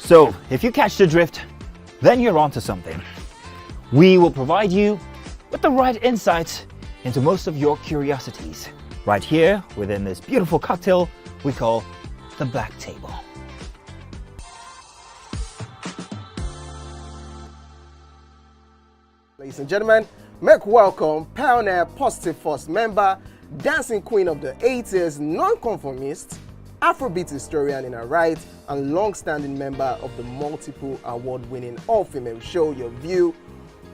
So, if you catch the drift, then you're onto something. We will provide you with the right insights into most of your curiosities, right here within this beautiful cocktail we call the Black Table. Ladies and gentlemen, make welcome pioneer Positive Force member, dancing queen of the 80s, non-conformist, Afrobeat historian in her right, and long-standing member of the multiple award-winning all-female show Your View,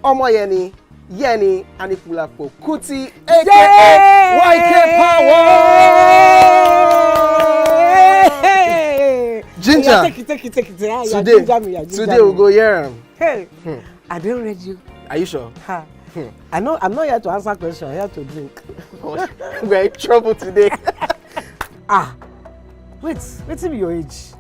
Omoyeni Yeni Anikulapo Kuti, aka YK Power! Ginger! Yeah, take it. Today we'll go here. Hey, I don't read you. Are you sure? Ha. I'm not here to answer questions, I'm here to drink. We're in trouble today. What's your age?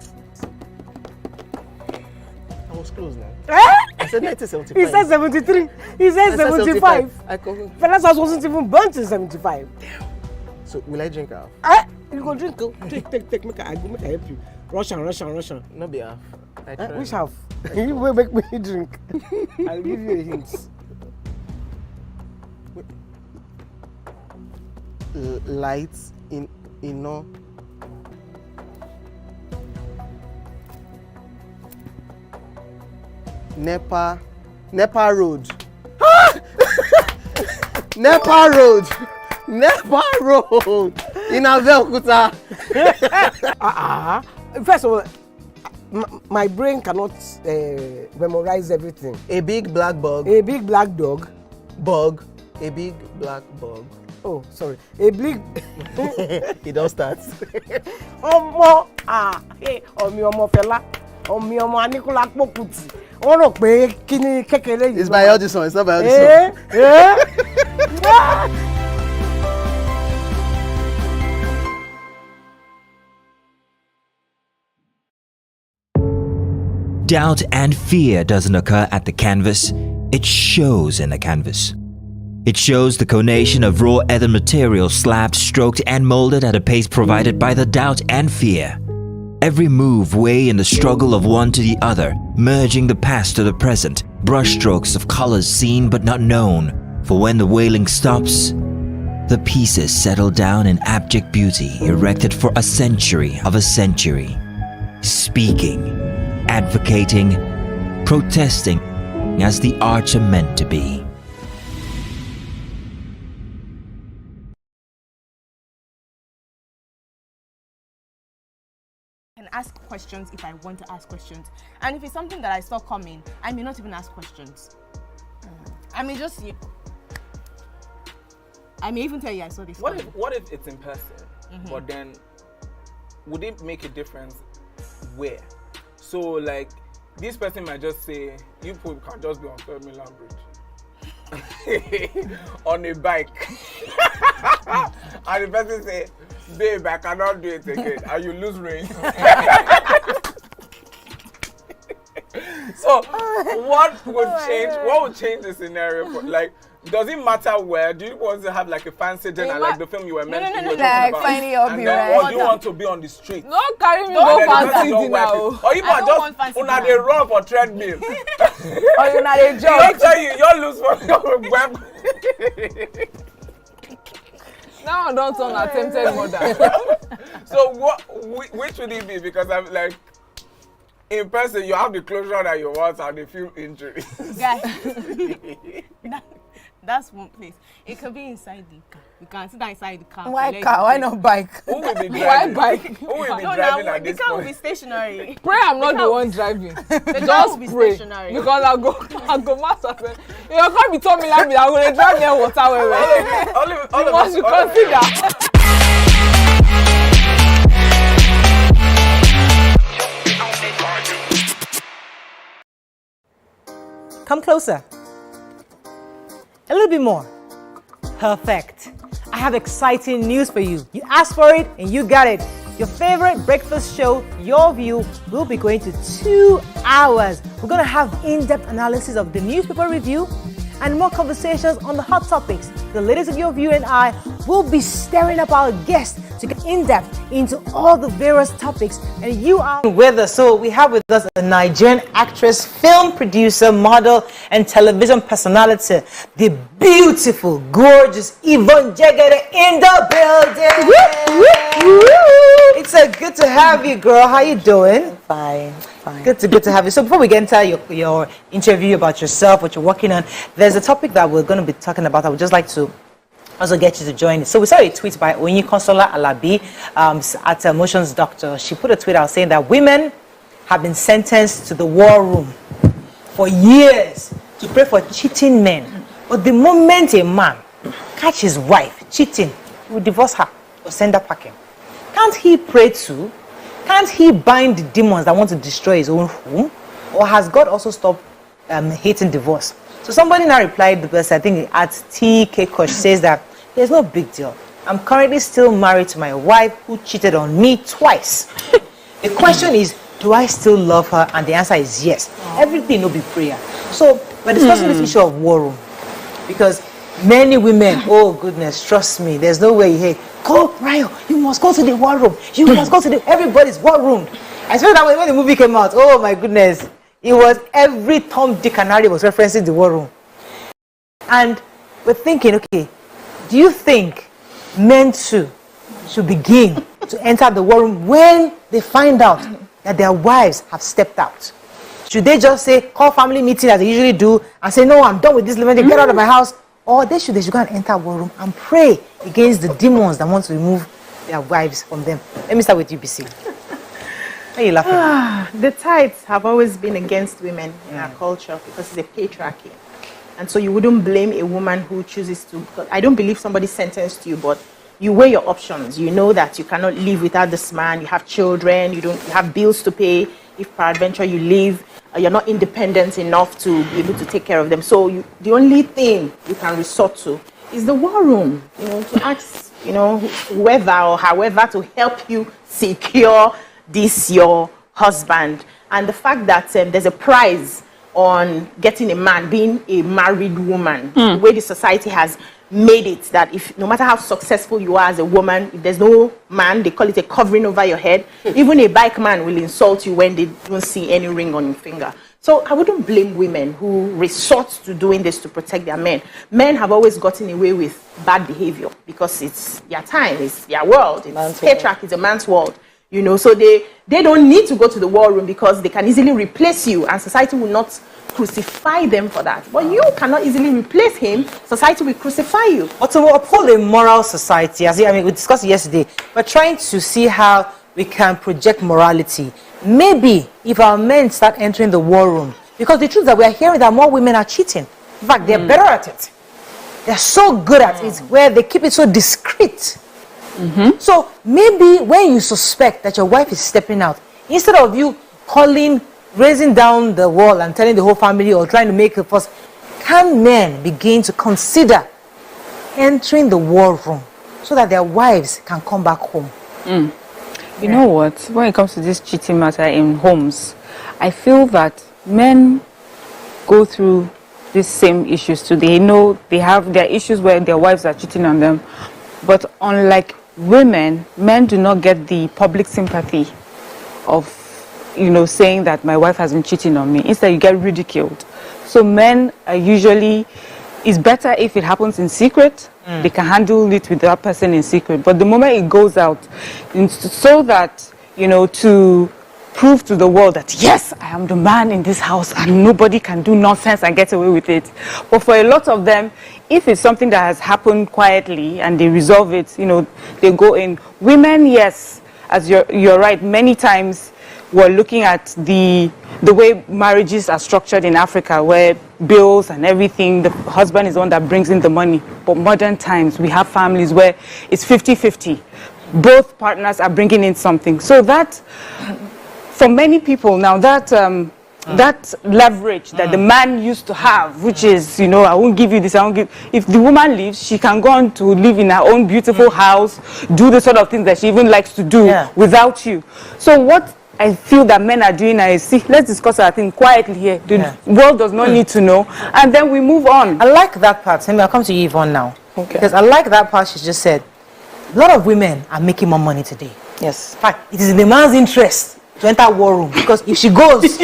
I was close now. Eh? I said 1975. He said 73. He said 75. Fellas wasn't even born in 75. So will I drink half? You go drink. Take. Make I help you. Russian. No be half. Which half? You will make me drink. I'll give you a hint. Lights in no. Nepa Road. Nepa Road in Abeokuta. First of all, my brain cannot memorize everything. A big black bug. A big black dog. Bug. A big black bug. Oh, sorry. A big. It don't start. Ọmọ fẹlá. Ọmọ Anikulapo Kuti. Wọ́n rò pé kí ni kékeré yìí. It's by Audison. It's not by Audison. Doubt and fear doesn't occur at the canvas, it shows in the canvas. It shows the conation of raw ether material slabbed, stroked and molded at a pace provided by the doubt and fear. Every move way in the struggle of one to the other, merging the past to the present, brushstrokes of colors seen but not known. For when the wailing stops, the pieces settle down in abject beauty erected for a century of a century. Speaking, advocating, protesting as the arts are meant to be. And ask questions if I want to ask questions. And if it's something that I saw coming, I may not even ask questions. I may just I may even tell you I saw this. What if it's in person? But then would it make a difference where? So like this person might just say, you people can just be on 3rd Milan Bridge on a bike. And the person say, babe, I cannot do it again, and you lose range. So what would change the scenario for, like, does it matter where? Do you want to have like a fancy dinner like the film you were mentioning? No, like finding your or do you want to be on the street? No, carry me go fancy dinner. Or you might just una dey run for treadmill. Or you not a job. Don't tell you lose for your web. Now I don't turn attempted murder. So which would it be? Because I'm like, in person you have the closure that you want and the few injuries. Guys, that's one place. It could be inside the car. You can sit down inside the car. Why car? Why not bike? Who will be driving? Why bike? Who will be driving at this point? The car will point? be stationary. Pray I'm not the one driving. The car will be stationary. Because I go master. You can't be telling me like me. I'm going to drive near water. You must consider. Come closer. A little bit more. Perfect. I have exciting news for you. You asked for it and you got it. Your favorite breakfast show, Your View, will be going to 2 hours. We're going to have in-depth analysis of the newspaper review and more conversations on the hot topics. the ladies of Your View and I will be stirring up our guests to get in depth into all the various topics. And you are with us. So we have with us a Nigerian actress, film producer, model, and television personality, the beautiful, gorgeous Yvonne Jegede in the building. It's good to have you, girl. How you doing? Fine. Good to have you. So before we get into your interview about yourself, what you're working on, there's a topic that we're going to be talking about. I would just like to also get you to join it. So we saw a tweet by Onyi Consola Alabi at Emotions Doctor. She put a tweet out saying that women have been sentenced to the war room for years to pray for cheating men. But the moment a man catch his wife cheating, he will divorce her or send her packing. Can't he pray too? Can't he bind the demons that want to destroy his own home? Or has God also stopped hating divorce? So somebody now replied, because I think at TK Kosh says that there's no big deal. I'm currently still married to my wife who cheated on me twice. The question is, do I still love her? And the answer is yes. Everything will be prayer. So we're discussing this issue of war room. Because many women, oh goodness, trust me, there's no way you hear, go, Ryo, you must go to the war room. You must go to everybody's war room. I said that when the movie came out, oh my goodness, it was every Tom, Dick, and Harry was referencing the war room. And we're thinking, okay, do you think men too should begin to enter the war room when they find out that their wives have stepped out? Should they just say, call family meeting as they usually do and say, no, I'm done with this living, get out of my house? Or they should go and enter war room and pray against the demons that want to remove their wives from them. Let me start with you, BC. Why are you laughing? The tithes have always been against women in our culture because it's a patriarchy. And so you wouldn't blame a woman who chooses to. I don't believe somebody sentenced you, but you weigh your options. You know that you cannot live without this man. You have children. You have bills to pay. If peradventure you leave, you're not independent enough to be able to take care of them. So the only thing you can resort to is the war room. To ask, whoever or however to help you secure this your husband. And the fact that there's a prize on getting a man, being a married woman, the way the society has made it that if no matter how successful you are as a woman, if there's no man, they call it a covering over your head. Even a bike man will insult you when they don't see any ring on your finger. So I wouldn't blame women who resort to doing this to protect their men. Men have always gotten away with bad behavior because it's their time, it's their world. It's patriarchy, it's a man's world. So they don't need to go to the war room because they can easily replace you and society will not crucify them for that. But you cannot easily replace him. Society will crucify you. But to uphold a moral society, we discussed it yesterday, we're trying to see how we can project morality. Maybe if our men start entering the war room, because the truth is that we are hearing that more women are cheating. In fact, they're better at it. They're so good at it, where they keep it so discreet. So maybe when you suspect that your wife is stepping out, instead of you raising down the wall and telling the whole family or trying to make a fuss, can men begin to consider entering the war room so that their wives can come back home? You know what? When it comes to this cheating matter in homes, I feel that men go through these same issues too. They know they have their issues where their wives are cheating on them. But unlike women, men do not get the public sympathy of, saying that my wife has been cheating on me. Instead, you get ridiculed. So men are usually, it's better if it happens in secret. They can handle it with that person in secret. But the moment it goes out, so that, to prove to the world that, yes, I am the man in this house and nobody can do nonsense and get away with it. But for a lot of them, if it's something that has happened quietly and they resolve it, they go in. Women, yes, as you're right, many times we're looking at the way marriages are structured in Africa, where bills and everything, the husband is the one that brings in the money. But modern times, we have families where it's 50-50. Both partners are bringing in something. So that, for many people now, that leverage that the man used to have, which is, I won't give you this, I won't give. If the woman leaves, she can go on to live in her own beautiful house, do the sort of things that she even likes to do without you. So what I feel that men are doing now is, let's discuss our thing quietly here. The world does not need to know, and then we move on. I like that part. I'll come to you, Yvonne, now. Okay. Because I like that part she just said. A lot of women are making more money today. Yes. In fact, it is in the man's interest to enter war room because if she goes,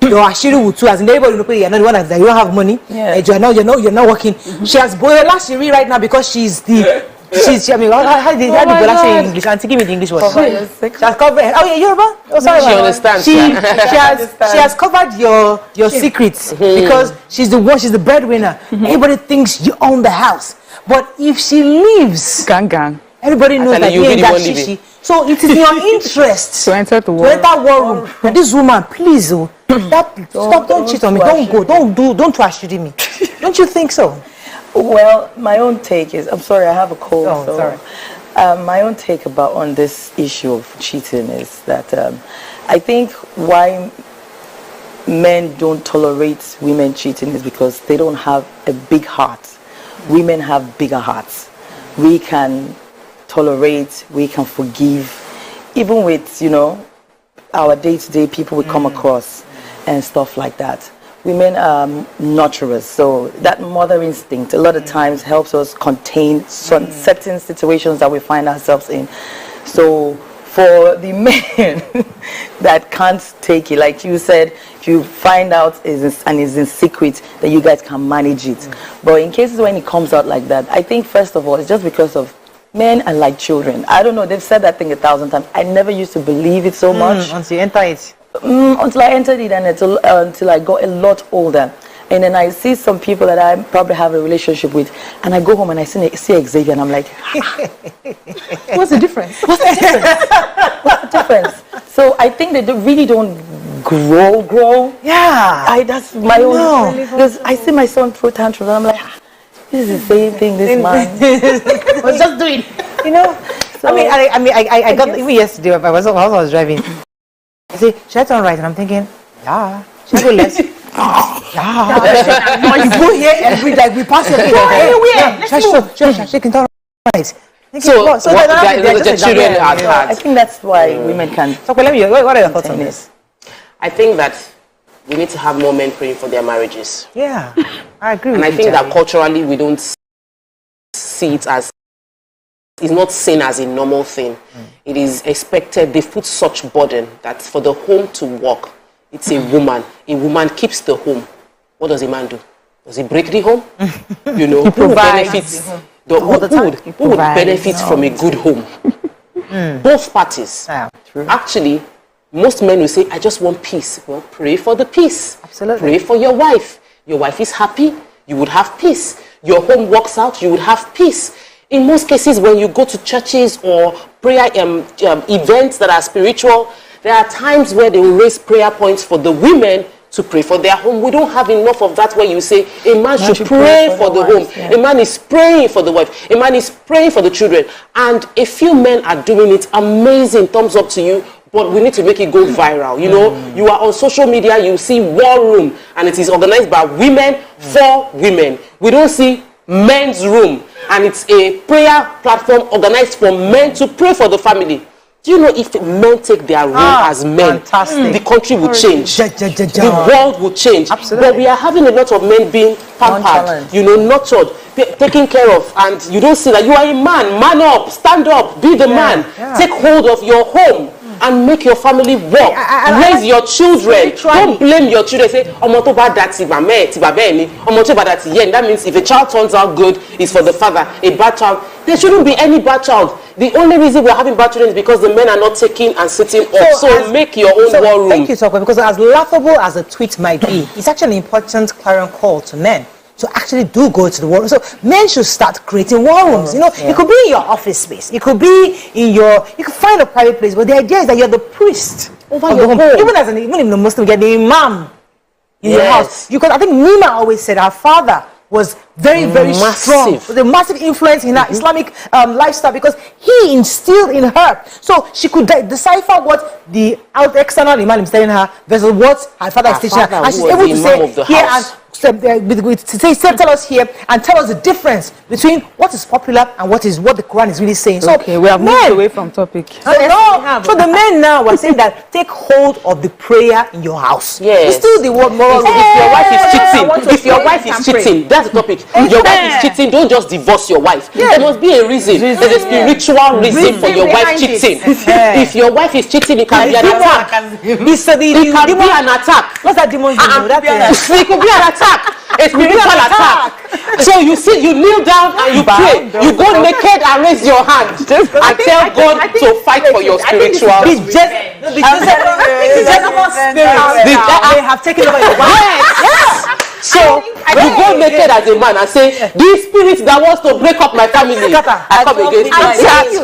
your ashiri will too. As in everybody will pay. You're not the one that you don't have money. Yeah. You're not working. She has boiled ashiri right now because she's the. I mean, how do you say in English? Auntie, give me the English word. She has covered. Oh yeah, Yoruba. Oh sorry. She understands. She has covered your secrets because she's the one. She's the breadwinner. Everybody thinks you own the house, but if she leaves, gang. Everybody knows that you ain't that shishi. So it is in your interest to enter the war room. And this woman, please, don't cheat on me. Don't trash me. Don't you think so? Well, my own take is, I'm sorry, I have a cold. Oh, sorry. My own take on this issue of cheating is that I think why men don't tolerate women cheating is because they don't have a big heart. Women have bigger hearts. We can tolerate, we can forgive, even with, our day-to-day people we come across and stuff like that. Women are nurturers, so that mother instinct a lot of times helps us contain certain situations that we find ourselves in. So for the men that can't take it, like you said, if you find out is in secret, then you guys can manage it. But in cases when it comes out like that, I think first of all, it's just because of men are like children. I don't know, they've said that thing 1,000 times. I never used to believe it so much. Until you enter it. Until I entered it and until I got a lot older. And then I see some people that I probably have a relationship with, and I go home and I see Xavier and I'm like, what's the difference? What's the difference? So I think they really don't grow. Yeah. That's my own. Because I see my son throw tantrums and I'm like, this is the same thing this man was just doing. So, I got even yesterday. I was driving. I say, should I turn right? And I'm thinking, yeah. Should I go left? Yeah. You go here every day. We pass it. Go anywhere. She can turn right. The children are hard. I think that's why women can. So what are your thoughts on this? I think that we need to have more men praying for their marriages. Yeah, I agree with you. And I think Jerry. that culturally we don't see it as, it's not seen as a normal thing. It is expected. They put such burden that for the home to work, it's a woman. A woman keeps the home. What does a man do? Does he break the home? Who would benefit? Who would benefit from a good home? Both parties. Actually, most men will say, I just want peace. Well, pray for the peace. Absolutely. Pray for your wife. Your wife is happy, you would have peace. Your home works out, you would have peace. In most cases, when you go to churches or prayer events that are spiritual, there are times where they will raise prayer points for the women to pray for their home. We don't have enough of that where you say a man should pray for the home. Yeah. A man is praying for the wife. A man is praying for the children. And a few men are doing it. Amazing. Thumbs up to you. But we need to make it go viral. You are on social media, you see War Room, and it is organized by women for women. We don't see Men's Room, and it's a prayer platform organized for men to pray for the family. Do you know if men take their role as men, the country will change, the world will change. Absolutely. But we are having a lot of men being pampered, nurtured, taken care of, and you don't see that you are a man up, stand up, be the man, take hold of your home. And make your family work. Raise your children. Don't blame your children. Say, that means if a child turns out good, it's for the father. A bad child, there shouldn't be any bad child. The only reason we're having bad children is because the men are not taking and sitting up. So make your own war room. Thank you, Sokwe, because as laughable as a tweet might be, it's actually an important clarion call to men to actually do go to the war room. So men should start creating war rooms. It could be in your office space. It could be in you could find a private place. But the idea is that you're the priest over your home. Even in the Muslim, you get the imam in your house. Because I think Nima always said her father was very, very strong. With a massive influence in her Islamic lifestyle because he instilled in her. So she could decipher what the external imam is telling her versus what her father is teaching her. And she's able to say here and tell us here and tell us the difference between what is popular and what the Quran is really saying. So we have moved away from topic. So the men now are saying that take hold of the prayer in your house. Yes. It's still the word moral. If your wife is cheating, that's the topic. Your wife is cheating, don't just divorce your wife. There must be a reason. There's a spiritual reason for your wife cheating. If your wife is cheating, it can be an attack. It can be an attack. What's that demon? It could be an attack. A spiritual attack. So you see, you kneel down and you pray. You go naked and raise your hand and tell God to fight for your spiritual. The Jezebel spirits they have taken over your wife. Yes. So you go naked as a man and say, these spirits that wants to break up my family, I come against you.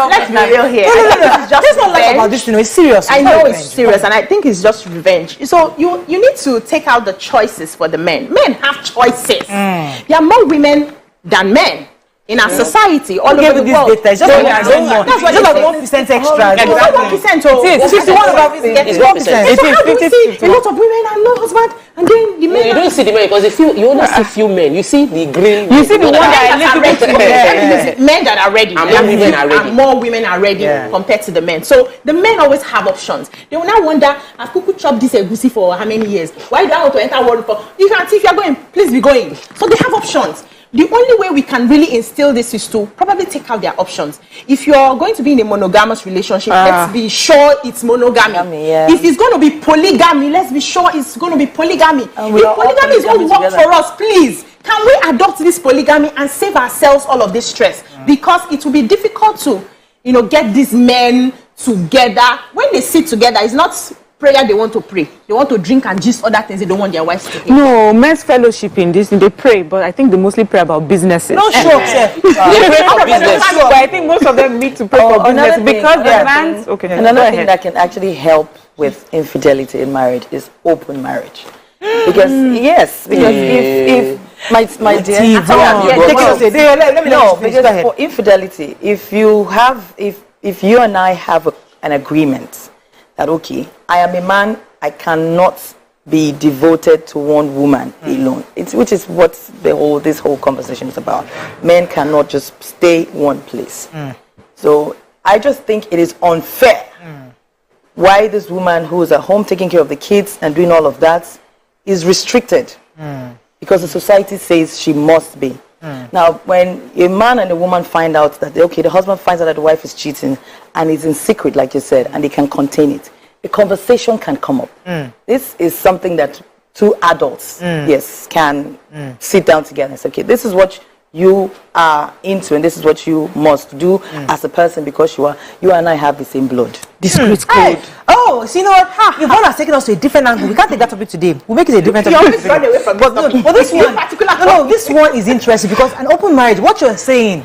Let's be real here. Let's not laugh about this, it's serious. I know it's serious, and I think it's just revenge. So you need to take out the choices for the men. Men have choices. There are more women than men in our society all over the world. It's just like 1% extra. It's 1%. A lot of women have no husband, and then the men. You don't see the men because you only see few men. You see the green. You see the one that are ready. Men that are ready. And more women are ready compared to the men. So the men always have options. They will now wonder, I've Kuku chopped this egusi for how many years? Why do I want to enter world for? You can see if you're going, please be going. So they have options. The only way we can really instill this is to probably take out their options. If you're going to be in a monogamous relationship, let's be sure it's monogamy. If it's going to be polygamy, let's be sure it's going to be polygamy. If polygamy is going to work for us, please, can we adopt this polygamy and save ourselves all of this stress? Because it will be difficult to, get these men together. When they sit together, it's not prayer they want to pray. They want to drink and gist other things they don't want their wives to hear. No, men's fellowship in this, they pray, but I think they mostly pray about businesses. No, sure. They pray for business. But I think most of them need to pray for business because the man's... Okay. Another thing that can actually help with infidelity in marriage is open marriage. Because, if my dear... Because for infidelity, if you and I have an agreement that, okay, I am a man, I cannot be devoted to one woman alone. Which is what this whole conversation is about. Men cannot just stay one place. So I just think it is unfair why this woman who is at home taking care of the kids and doing all of that is restricted because the society says she must be. Now, when a man and a woman find out that, okay, the husband finds out that the wife is cheating and is in secret, like you said, and they can contain it, a conversation can come up. This is something that two adults, can sit down together and say, okay, this is what you are into and this is what you must do as a person because you and I have the same blood. Discreet code. Oh, so you know what? Yvonne has taken us to a different angle. We can't take that topic today. We'll make it a different topic. But this one, this one is interesting because an open marriage, what you're saying,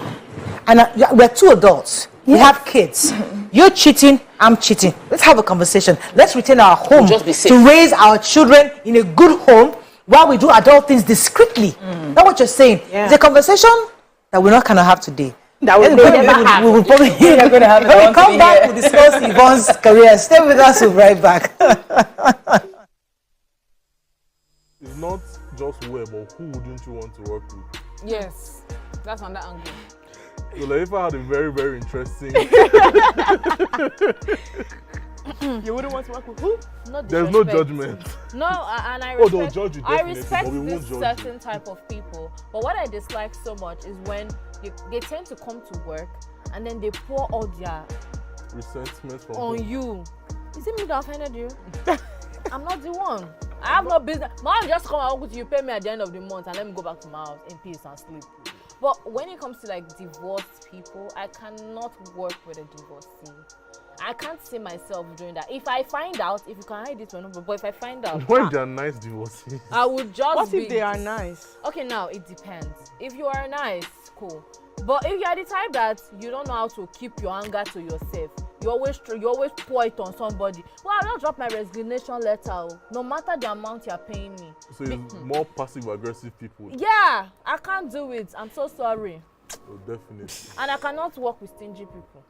and we're two adults. We have kids. You're cheating, I'm cheating. Let's have a conversation. Let's retain our home to raise our children in a good home while we do adult things discreetly. That's what you're saying. It's a conversation that we're not going to have today. That we will probably when we come back, we'll discuss Yvonne's career. Stay with us, we'll be right back. It's not just where, but who wouldn't you want to work with? Yes, that's on that angle. So Laifa had a very, very interesting... You wouldn't want to work with who? There's no judgment. No, and I respect, they'll judge you definitely, I respect but we won't this judge certain type of people. But what I dislike so much is when they tend to come to work and then they pour all their resentment from on you. Is it me that offended you? I'm not the one. I have no business. Mom, just come and work with you, pay me at the end of the month, and let me go back to my house in peace and sleep. But when it comes to like divorced people, I cannot work with a divorcee. I can't see myself doing that. If I find out, if you can hide it, but if I find out, when they're nice divorcees, I would just. What if they are nice? Okay, now it depends. If you are nice, cool. But if you are the type that you don't know how to keep your anger to yourself, you always pour it on somebody. Well, I'll just drop my resignation letter, no matter the amount you're paying me. So it's more passive-aggressive people. Yeah, I can't do it. I'm so sorry. Oh, definitely. And I cannot work with stingy people.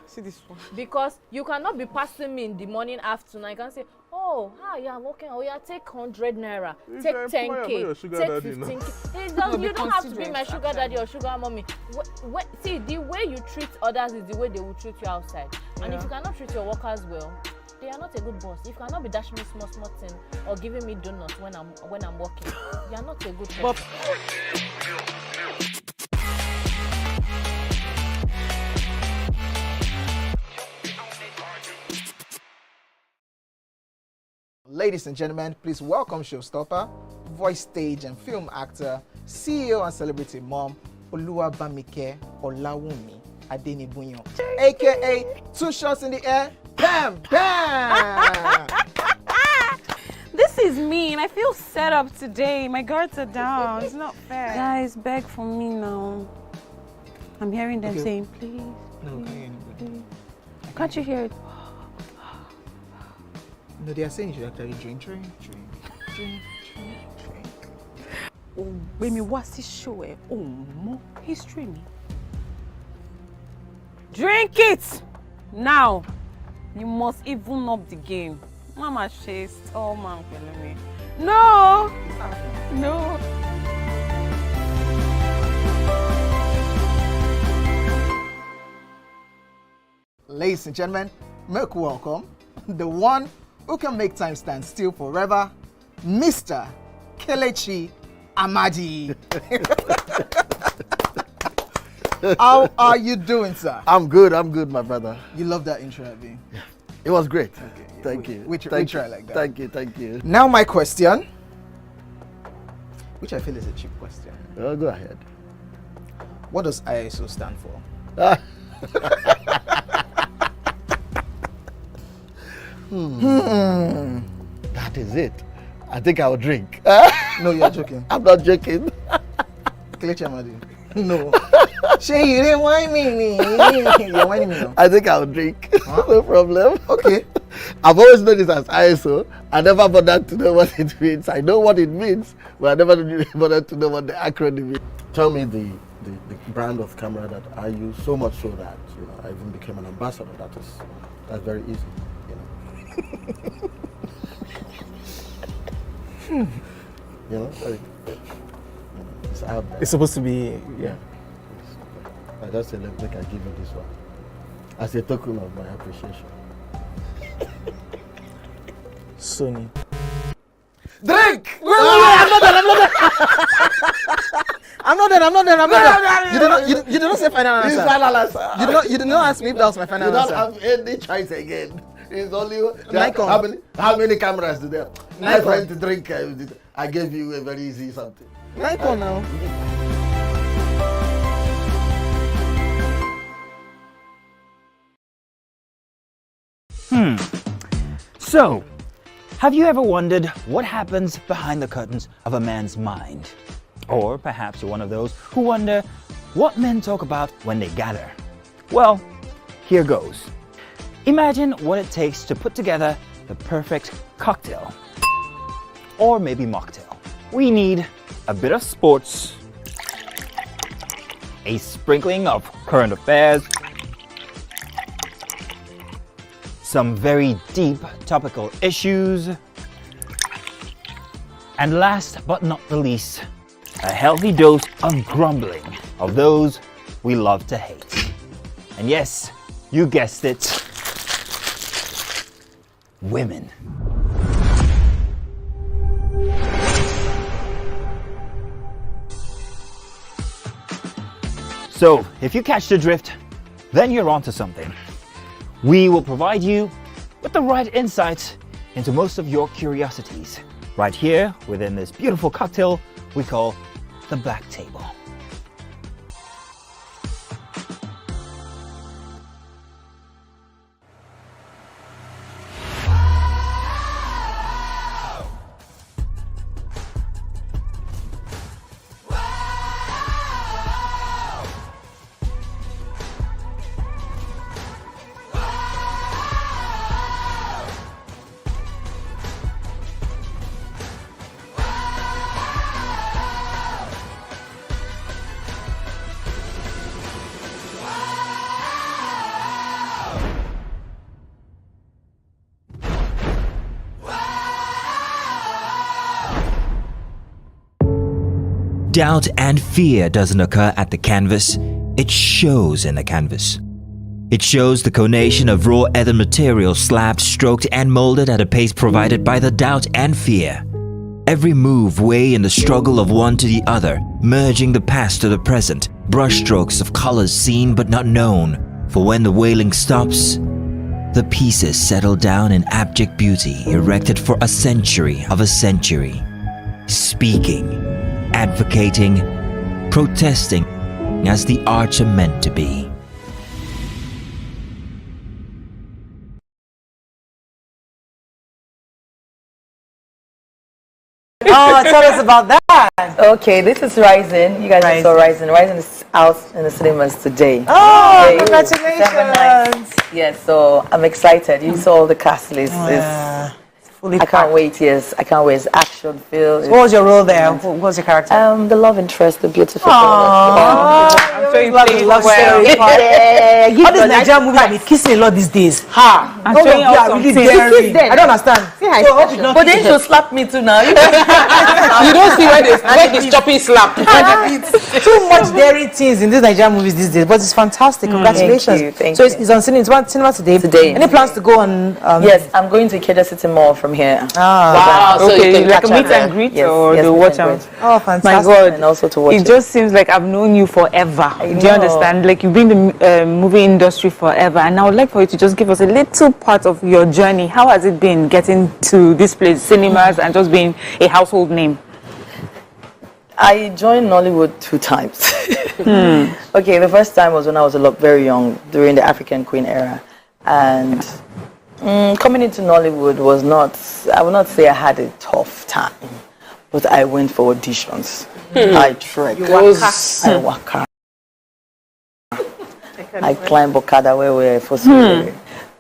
See this one. Because you cannot be passing me in the morning, afternoon. I can say, oh, yeah, I'm working. Oh, yeah, take 100 naira. Take 10K. Take 15K. You don't have to be my sugar daddy or sugar mommy. See, the way you treat others is the way they will treat you outside. And if you cannot treat your workers well, they are not a good boss. You cannot be dashing me small thing or giving me donuts when I'm working. You are not a good boss. Ladies and gentlemen, please welcome showstopper, voice, stage, and film actor, CEO and celebrity mom, Oluwabamike Olawunmi Adenibunyo, aka Two Shots in the Air, Bam Bam! This is me, and I feel set up today. My guards are down. It's not fair. Guys, beg for me now. I'm hearing them saying, please. No, can't hear anybody. Can't you hear it? No, they are saying you should actually drink. Oh, when me watch this show, oh, more history me. Drink it now. You must even up the game. Mama chased. Oh man, me. No. Ladies and gentlemen, make welcome the one who can make time stand still forever, Mr. Kelechi Amadi. How are you doing, sir? I'm good, my brother. You love that intro, Abi? Yeah. It was great. Okay, Thank you. We try like that. Thank you. Now my question, which I feel is a cheap question. Go ahead. What does ISO stand for? That is it. I think I will drink. No, you're joking. I'm not joking. Kelechi Amadi. No. Shay, you didn't whine me. You're whining me now. I think I will drink. Huh? No problem. Okay. I've always known this as ISO. I never bothered to know what it means. I know what it means, but I never bothered to know what the acronym is. Tell me the brand of camera that I use, so much so that I even became an ambassador. That's very easy. It's out there. It's supposed to be, yeah. I just said, let me give you this one as a token of my appreciation. Sony. Drink! I'm not done. You did not say final answer. It's final answer. You did not ask me if that was my final answer. You don't have any choice again. It's only Nikon. How many cameras do they have? My Nikon. friend to drink. I gave you a very easy something. Nikon now. So, have you ever wondered what happens behind the curtains of a man's mind? Or perhaps you're one of those who wonder what men talk about when they gather. Well, here goes. Imagine what it takes to put together the perfect cocktail. Or maybe mocktail. We need a bit of sports, a sprinkling of current affairs, some very deep topical issues, and last but not the least, a healthy dose of grumbling of those we love to hate. And yes, you guessed it, women. So, if you catch the drift, then you're onto something. We will provide you with the right insights into most of your curiosities, right here within this beautiful cocktail we call the Black Table. Doubt and fear doesn't occur at the canvas, it shows in the canvas. It shows the conation of raw earthen material slabbed, stroked, and molded at a pace provided by the doubt and fear. Every move way in the struggle of one to the other, merging the past to the present, brushstrokes of colors seen but not known. For when the wailing stops, the pieces settle down in abject beauty, erected for a century of a century. Speaking, advocating, protesting as the arts are meant to be. Oh, tell us about that. Okay, this is Rising. You guys just saw Rising. Rising is out in the cinemas today. Oh, Okay, congratulations. Yes, so I'm excited. You saw the cast list. I can't wait, yes. I can't wait. It's action filled. What was your role there? What was your character? The love interest, the beautiful Aww. I'm sure you played love story. All these Nigerian movies have been kissing a lot these days. Ha! I'm showing you all really something. daring. I don't understand. So hope you don't but then she'll slap me too now. You don't see when he's chopping slap. Too much daring things in these Nigerian movies these days, but it's fantastic. Congratulations. Thank so you. it's on cinema today. Any plans to go on? Yes, I'm going to Ikeja City Mall from here. Wow, so Okay, you can like a catch meet up there. and greet Yes, or yes, the meet watch and out? greet. Oh, fantastic. My God, And also to watch it just seems like I've known you forever. Do you know. understand? Like you've been in the movie industry forever, and I would like for you to just give us a little part of your journey. How has it been getting to this place, cinemas, and just being a household name? I joined Nollywood 2 times. Okay, the first time was when I was very young, during the African Queen era. And coming into Nollywood was not, I would not say I had a tough time, but I went for auditions. I trekked. I waka. I climbed Okada where we were for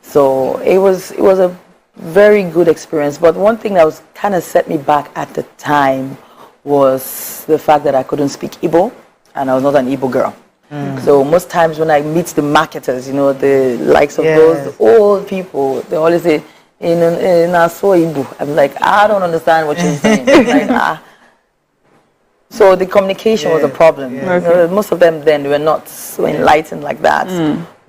So it was a very good experience. But one thing that was kind of set me back at the time was the fact that I couldn't speak Igbo, and I was not an Igbo girl. So most times when I meet the marketers, you know, the likes of those old people, they always say, in Aso Igbo. I'm like, I don't understand what you're saying. Like, So the communication was a problem. You know, most of them then were not so enlightened like that.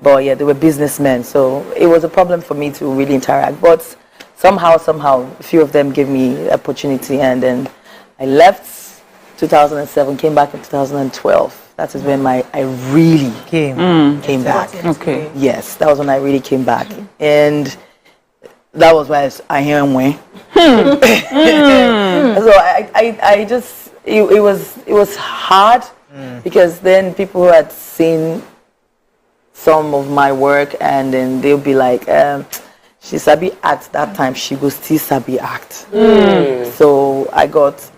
But yeah, they were businessmen. So it was a problem for me to really interact. But somehow, a few of them gave me opportunity, and then I left 2007, came back in 2012. That is when I really came back. Okay. Yes, that was when I really came back. And that was why I hear him way. So I just, it was hard because then people who had seen some of my work, and then they'll be like, she sabi act that time, she go still sabi act. So I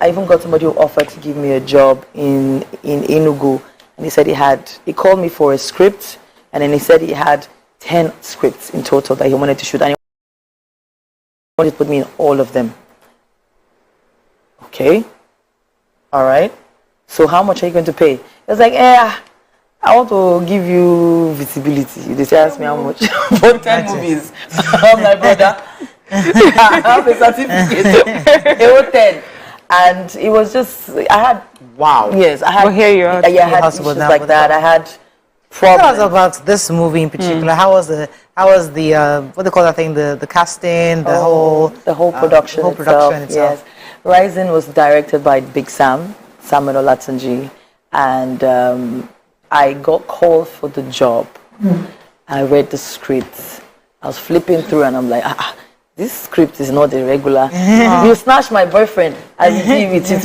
even got somebody who offered to give me a job in Enugu, and he said he called me for a script, and then he said he had 10 scripts in total that he wanted to shoot, and he wanted to put me in all of them. Okay, all right, so how much are you going to pay? He was like, I want to give you visibility. They asked me how much for 10 movies. I'm like, brother, I have a certificate. They were 10. And it was just, I had, yes, I had, I had issues like that. I had problems. Tell us about this movie in particular. How was the what do you call that thing? The casting, the whole production itself. Yes. Rising was directed by Big Samuel Olatunji, and I got called for the job. I read the script. I was flipping through, and I'm like, this script is not a regular. You snatched my boyfriend and you give it to me.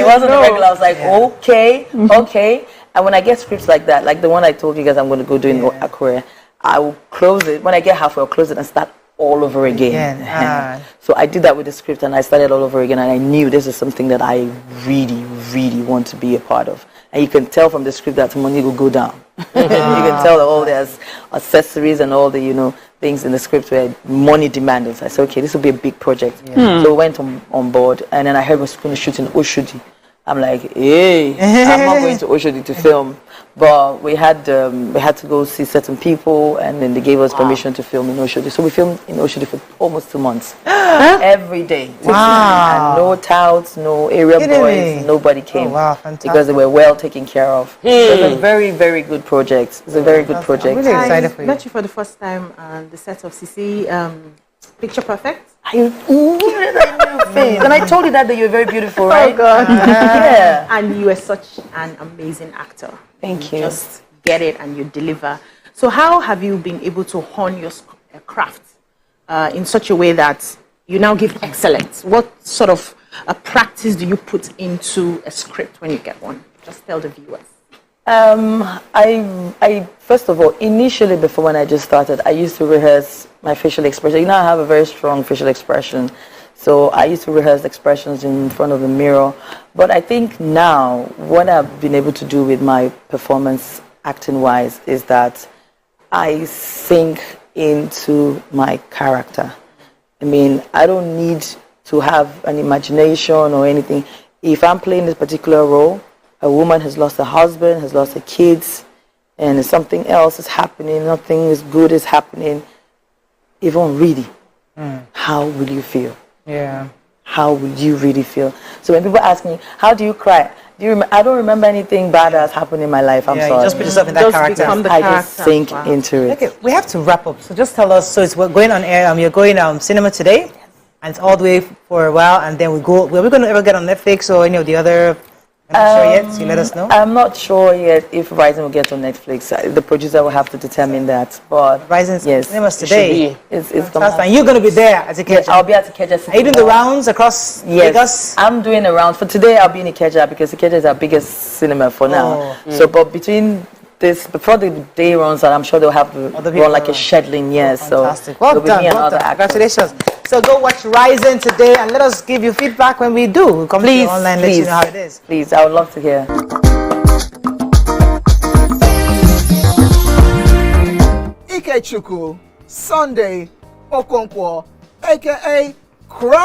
It wasn't a regular. I was like, okay. And when I get scripts like that, like the one I told you guys I'm going to go do in Akure, I will close it. When I get halfway, I'll close it and start all over again. So I did that with the script, and I started all over again, and I knew this is something that I really, really want to be a part of. And you can tell from the script that money will go down. You can tell that all there's accessories and all the, things in the script were money demanding. So I said, okay, this will be a big project. So we went on board, and then I heard we were going to shoot in Oshodi. I'm like, hey, I'm not going to Oshodi to film. But we had to go see certain people, and then they gave us permission to film in Oshodi. So we filmed in Oshodi for almost 2 months. Every day. Wow. And no touts, no area boys, nobody came. Oh, wow, fantastic. Because they were well taken care of. So it's a very, very good project. It's a very good project. I'm really excited for you. I met you for the first time on the set of CC Picture Perfect. And I told you that you were very beautiful, right? Oh God. Yeah. And you are such an amazing actor. Thank you. Just get it and you deliver. So how have you been able to hone your craft in such a way that you now give excellence? What sort of practice do you put into a script when you get one? Just tell the viewers. I first of all, initially before when I just started, I used to rehearse my facial expression. You know, I have a very strong facial expression. So I used to rehearse expressions in front of the mirror. But I think now, what I've been able to do with my performance, acting-wise, is that I sink into my character. I mean, I don't need to have an imagination or anything. If I'm playing this particular role, a woman has lost her husband, has lost her kids, and something else is happening, nothing is good is happening. Even really, how will you feel? Yeah. How will you really feel? So when people ask me, how do you cry? I don't remember anything bad that has happened in my life. I'm sorry. You just put yourself in that character. I just sink into it. Okay, we have to wrap up. So just tell us. So we're going on air. You're going cinema today, and it's all the way for a while, and then we go. Are we going to ever get on Netflix or any of the other? I'm not sure yet. So you let us know. I'm not sure yet if Rising will get on Netflix. The producer will have to determine that. But Rising cinemas today. It's and you're going to be there as a Ikeja. I'll be at Ikeja. Are you doing the rounds across Lagos? I'm doing the rounds. For today, I'll be in Ikeja because Ikeja is our biggest cinema for now. So, but between this, before the day runs out, I'm sure they'll have to run like a scheduling. Yes. Fantastic. Well done. Well done. Congratulations. So go watch Rising today and let us give you feedback when we do. We'll come to you online and let you know how it is. Please, I would love to hear. Ikechukwu, Sunday, Okonkwo, aka Cross.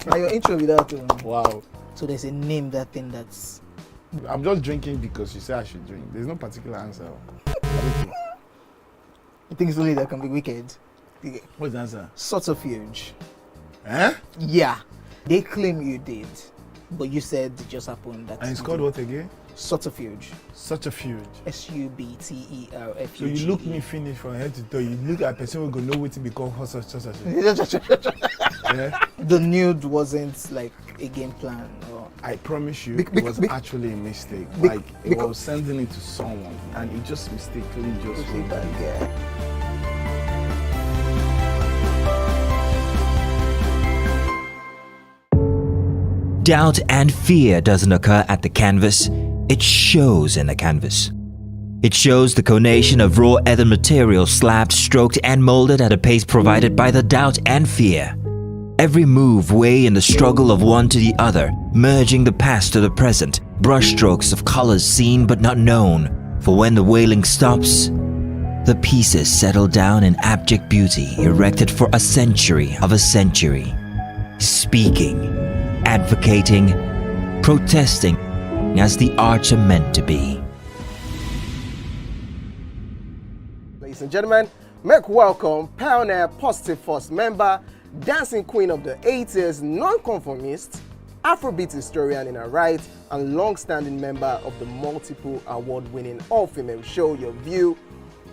Now your intro without Wow. So there's a name that thing that's. I'm just drinking because you said I should drink. There's no particular answer. I think it's only that can be wicked. What's the answer? Subterfuge. Eh? Yeah. They claim you did, but you said it just happened. That and it's called what again? Subterfuge. Subterfuge. SUBTERFUGE. So you look me finish from head to toe. You look at a person who go know what to become subterfuge. Yeah? The nude wasn't like a game plan. Or I promise you, it was actually a mistake. Like it was sending it to someone, and it just mistakenly just went that. Yeah. Doubt and fear doesn't occur at the canvas, it shows in the canvas. It shows the conation of raw earthen material slabbed, stroked and molded at a pace provided by the doubt and fear. Every move weigh in the struggle of one to the other, merging the past to the present, brushstrokes of colors seen but not known. For when the wailing stops, the pieces settle down in abject beauty erected for a century of a century. Speaking, advocating, protesting as the arts are meant to be. Ladies and gentlemen, make welcome pioneer Positive Force member, dancing queen of the 80s, non-conformist, Afrobeat historian in her right, and long-standing member of the multiple award-winning all-female show Your View,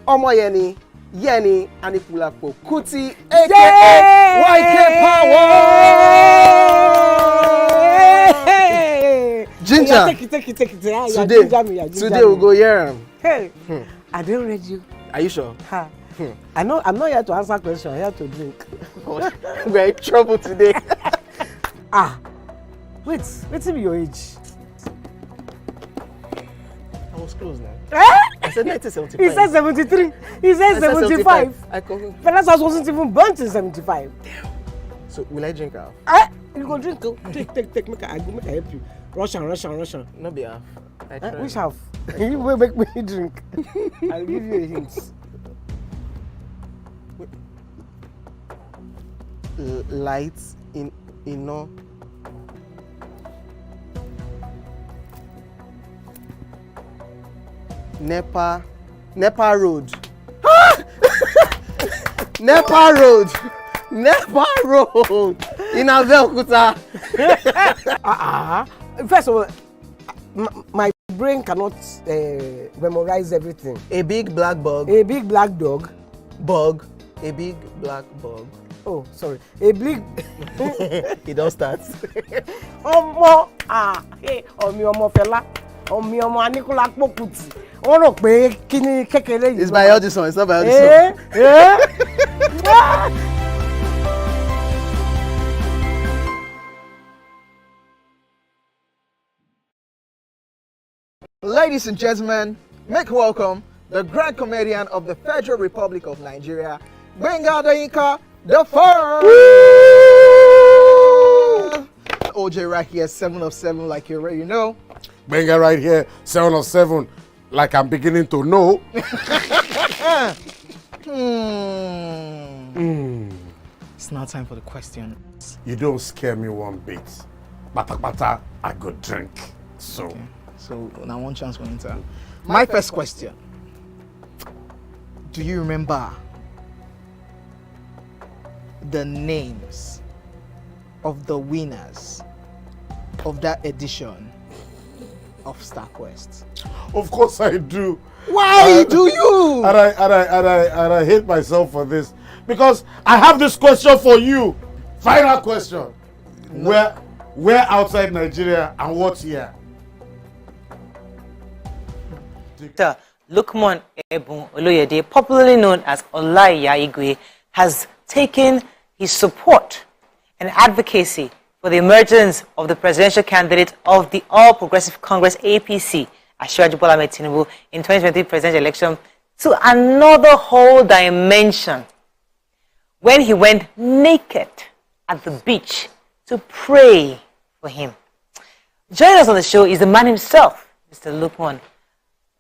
Omoyeni Yeni Anikulapo Kuti, aka YK Power! Ginger, Take it. today we'll go here. Hey, I didn't read you. Are you sure? Ha. I'm not here to answer questions. I'm here to drink. We're in trouble today. Wait till your age. I was close now. Eh? I said 1975. He said 73. He said 75. Fellas wasn't even born in 75. So will I drink half? You go drink. Take. Make I help you. Russian. No be half. Which half? You will make me drink. I'll give you a hint. Lights in no. Nepa Road. Nepa Road. Nepa Road. In Abeokuta. First of all, my brain cannot memorize everything. A big black bug. A big black dog. Bug. A big black bug. Oh, sorry. A big. It all starts. Ọmọ ọmọ ọmọ fẹlá ọmọ ọmọ aníkúlá pòkùtì wọ́n rò pé kí ni kékeré yìí. It's by Audison. It's not by Audison. Ladies and gentlemen, make welcome the grand comedian of the Federal Republic of Nigeria, Gbenga Adeyinka the First. OJ right here, 7 of 7, like you already know. Gbenga right here, 7 of 7, like I'm beginning to know. It's now time for the question. You don't scare me one bit. Bata bata, I go drink. So. Okay. So now one chance for Inter. My first question. Do you remember the names of the winners of that edition of StarQuest? Of course I do. Why do you? And I hate myself for this. Because I have this question for you. Final question. No. Where outside Nigeria and what year? Lukman Ebun Oloyede, popularly known as Olaiya Igwe, has taken his support and advocacy for the emergence of the presidential candidate of the All Progressive Congress APC, Asiwaju Bola Ahmed Tinubu, in 2020 presidential election to another whole dimension when he went naked at the beach to pray for him. Joining us on the show is the man himself, Mr. Lukman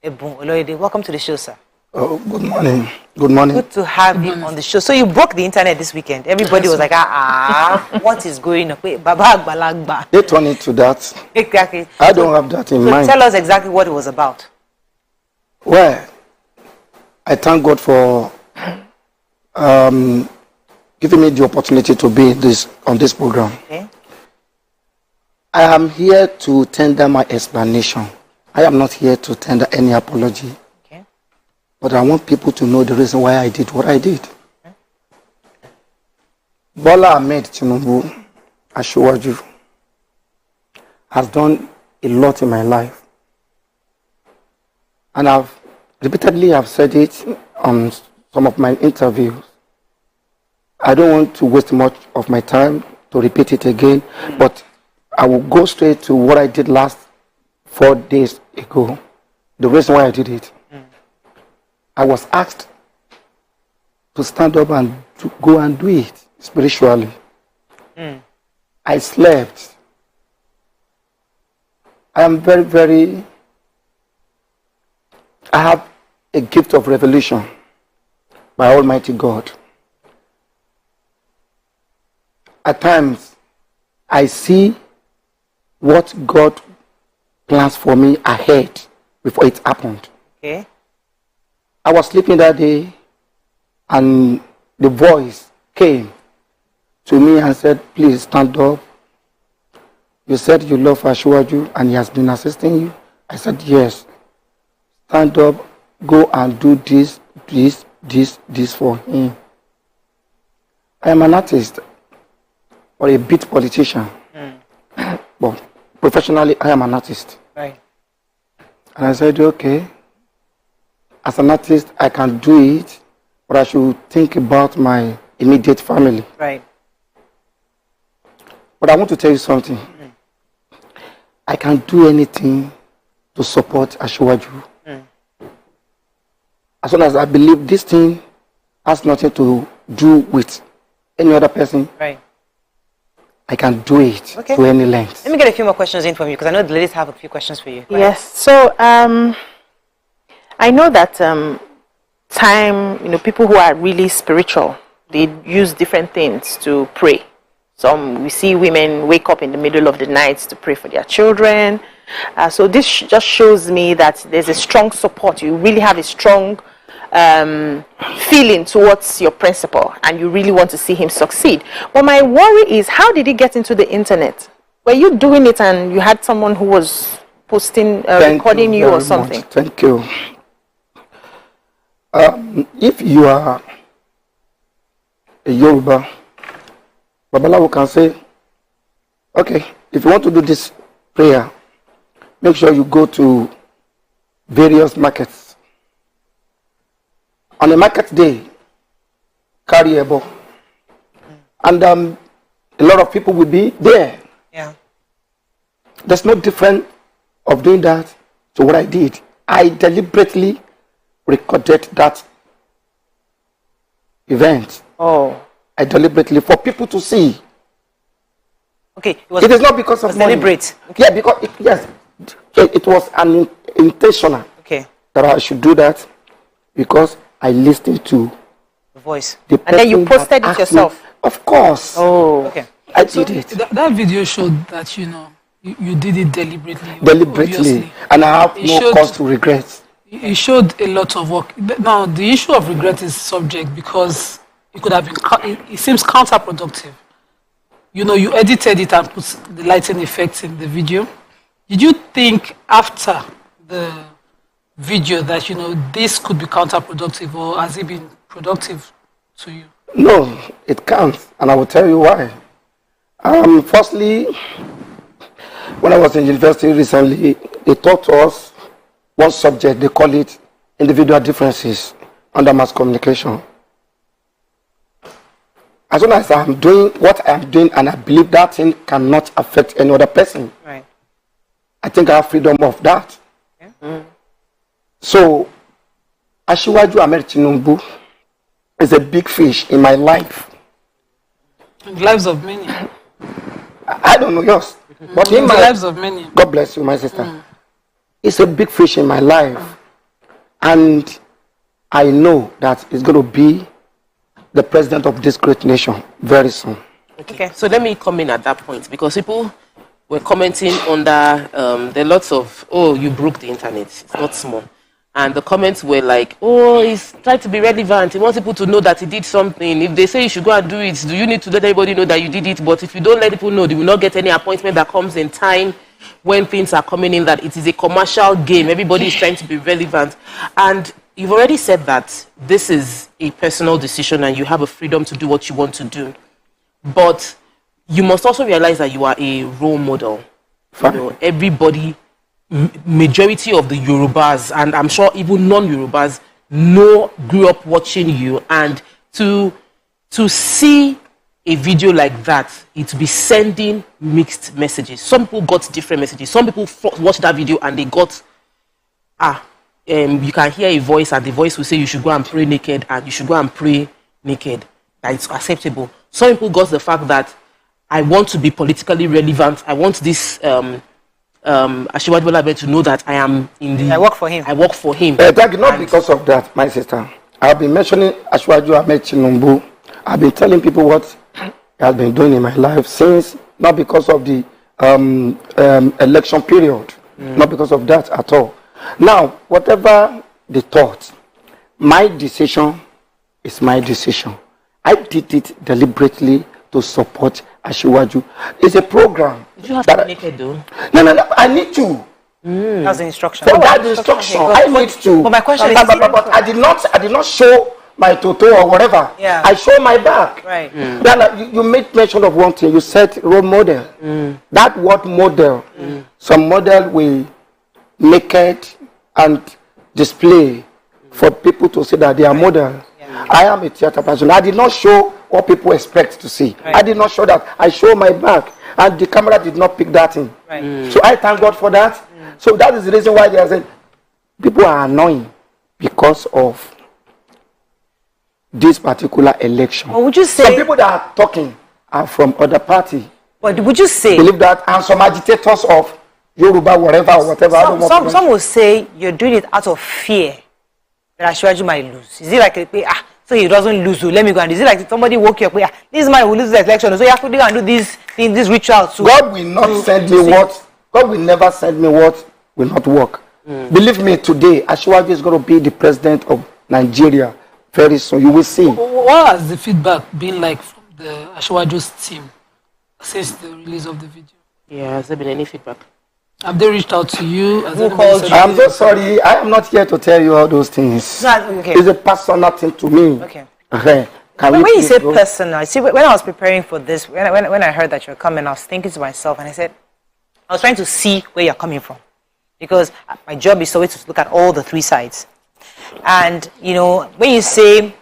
Ebun Oloyede. Welcome to the show, sir. Oh, good morning. Good morning. Good to have you on the show. So you broke the internet this weekend. Everybody was like, what is going on? They turned it to that. Exactly. I don't have that in mind. Tell us exactly what it was about. Well, I thank God for giving me the opportunity to be on this program. Okay. I am here to tender my explanation. I am not here to tender any apology. Okay. But I want people to know the reason why I did what I did. Okay. Bola Ahmed Tinubu, Asiwaju, has done a lot in my life. And I've repeatedly said it on some of my interviews. I don't want to waste much of my time to repeat it again, but I will go straight to what I did last 4 days ago. The reason why I did it. I was asked to stand up and to go and do it spiritually. I slept. I am I have a gift of revelation by Almighty God. At times, I see what God plans for me ahead before it happened. Okay. I was sleeping that day and the voice came to me and said, please stand up. You said you love Asiwaju and he has been assisting you. I said, yes. Stand up, go and do this for him. I am an artist or a beat politician. But professionally, I am an artist. Right. And I said, okay, as an artist, I can do it, but I should think about my immediate family. Right. But I want to tell you something. I can do anything to support Asiwaju. As long as I believe this thing has nothing to do with any other person. Right. I can do it to any length. Let me get a few more questions in from you because I know the ladies have a few questions for you. Yes. So I know that people who are really spiritual, they use different things to pray. We see women wake up in the middle of the night to pray for their children. So this just shows me that there's a strong support. You really have a strong feeling towards your principal, and you really want to see him succeed. But my worry is, how did he get into the internet? Were you doing it and you had someone who was posting, recording you or something? Much. Thank you. If you are a Yoruba, Babalawo can say, okay, if you want to do this prayer, make sure you go to various markets. On a market day, carry a bow. And a lot of people will be there. Yeah. There's no difference of doing that to what I did. I deliberately recorded that event. Oh. I deliberately, for people to see. Okay. It is not because of money. Deliberate. Okay. Yeah, because, it was an intentional. Okay. That I should do that because I listened to the voice. The and then you posted it yourself? Of course. Oh. Okay. I did it. That video showed that, you did it deliberately. Deliberately. Obviously. And I have no cause to regret. It showed a lot of work. Now, the issue of regret is subject because it could have been, it seems counterproductive. You edited it and put the lighting effects in the video. Did you think after the video that, this could be counterproductive, or has it been productive to you? No, it can't. And I will tell you why. Firstly, when I was in university recently, they taught us one subject, they call it individual differences under mass communication. As long as I'm doing what I'm doing and I believe that thing cannot affect any other person, right, I think I have freedom of that. Yeah. Mm. So, Asiwaju Ahmed Tinubu is a big fish in my life. In the lives of many. I don't know yours. But in the my lives of many. God bless you, my sister. It's a big fish in my life. And I know that it's going to be the president of this great nation very soon. Okay. So let me come in at that point, because people were commenting under there are lots of, oh, you broke the internet. It's not small. And the comments were like, oh, he's trying to be relevant. He wants people to know that he did something. If they say you should go and do it, do you need to let everybody know that you did it? But if you don't let people know, they will not get any appointment that comes in time when things are coming in, that it is a commercial game. Everybody is trying to be relevant. And you've already said that this is a personal decision and you have a freedom to do what you want to do. But you must also realize that you are a role model. Everybody, majority of the Yorubas, and I'm sure even non-Yorubas, grew up watching you, and to see a video like that, it will be sending mixed messages. Some people got different messages. Some people watched that video and they got, you can hear a voice and the voice will say you should go and pray naked, and you should go and pray naked. That it's acceptable. Some people got the fact that I want to be politically relevant. I want this Asiwaju Bola Ahmed to know that I am in the... I work for him. I work for him. Not because of that, my sister. I've been mentioning Asiwaju Ahmed Tinubu. I've been telling people what he has been doing in my life since, not because of the election period. Not because of that at all. Now, whatever they thought, my decision is my decision. I did it deliberately to support Asiwaju. It's a program. Did you have to be naked though? No, I need to. That's the instruction. For that instruction, I need to. But my question is, but I did not show my toto or whatever. Yeah. I show my back. Right. Then you made mention of one thing. You said role model. That word model. Some model will naked and display for people to see that they are model. Yeah. I am a theater person. I did not show what people expect to see. Right. I did not show that. I show my back, and the camera did not pick that in. Right. So I thank God for that. So that is the reason why they are saying people are annoying because of this particular election. Well, would you say some people that are talking are from other party? But would you say believe that, and some agitators of Yoruba, whatever. Some will say you're doing it out of fear that Asiwaju might lose. Is it like so he doesn't lose? So let me go and is it like somebody woke you up? This man will lose the election, so you have to go and do this ritual. God will not send me what God will never send me what will not work. Believe me, today, Asiwaju is going to be the president of Nigeria very soon. You will see. What has the feedback been like from the Asiwaju's team since the release of the video? Yeah, has there been any feedback? Have they reached out to you? Has Who anybody called said you? I'm anything? so sorry. I am not here to tell you all those things. Okay. It's a personal thing to me. Okay. Okay. Can When we you please say go? personal, see, when I was preparing for this, when I heard that you're coming, I was thinking to myself, and I said, I was trying to see where you're coming from, because my job is always to look at all the three sides. And you know, when you say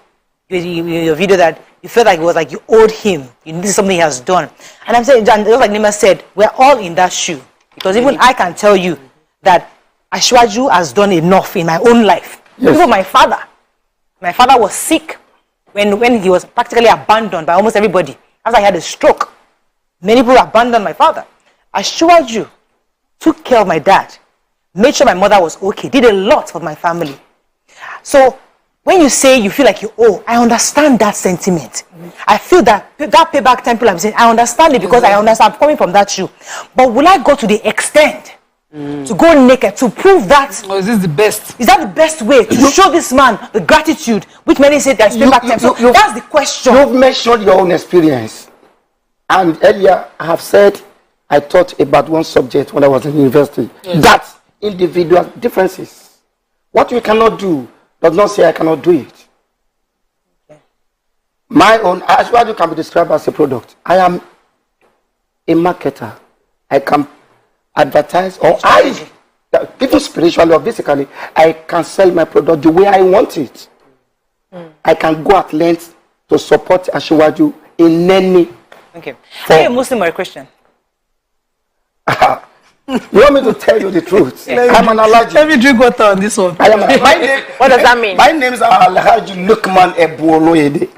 your video that you felt like it was like you owed him, this is something he has done, and I'm saying, just like Nima said, we're all in that shoe, because even I can tell you that Asiwaju has done enough in my own life. Yes. Even my father was sick. When he was practically abandoned by almost everybody, after he had a stroke, many people abandoned my father. Asiwaju took care of my dad, made sure my mother was okay, did a lot for my family. So when you say you feel like you owe, I understand that sentiment. I feel that payback time, people I'm saying, I understand it because I understand I'm coming from that shoe. But will I go to the extent to go naked to prove that? Or is this the best? Is that the best way to show this man the gratitude which many say there's payback time? So that's the question. You've mentioned your own experience. And earlier, I have said I taught about one subject when I was in university. Yes. That's individual differences. What you cannot do does not say I cannot do it. My own, Asiwaju can be described as a product. I am a marketer. I can advertise, or even spiritually or physically, I can sell my product the way I want it. I can go at length to support Asiwaju in any. Okay. Are you a Muslim or a Christian? You want me to tell you the truth? I'm an Alhaji. Let me drink water on this one. My name, What does that mean? My name is Alhaji Lukman Ebuoloyede.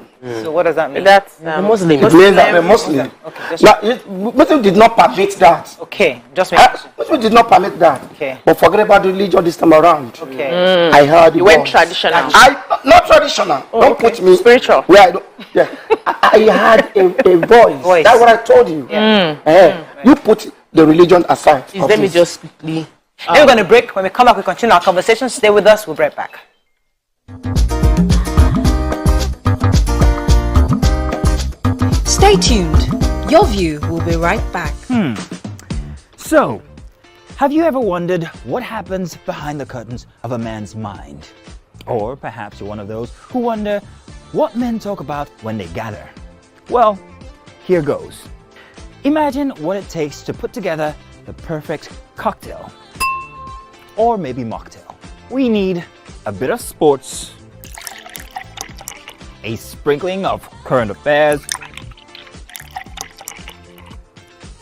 So what does that mean? That's Muslim. It means I'm a Muslim. Okay, Now, Muslim did not permit that. okay, just Muslim did not permit that. Okay. But forget about the religion this time around. Okay. I heard You went traditional. Not traditional. Don't put me Spiritual. where I don't. Yeah. I had a voice. That's what I told you. You put the religion aside. Please, let me just quickly. Then we're going to break. When we come back, we continue our conversation. Stay with us. We'll be right back. Stay tuned. Your View will be right back. So, have you ever wondered what happens behind the curtains of a man's mind? Or perhaps you're one of those who wonder what men talk about when they gather. Well, here goes. Imagine what it takes to put together the perfect cocktail. Or maybe mocktail. We need a bit of sports, a sprinkling of current affairs,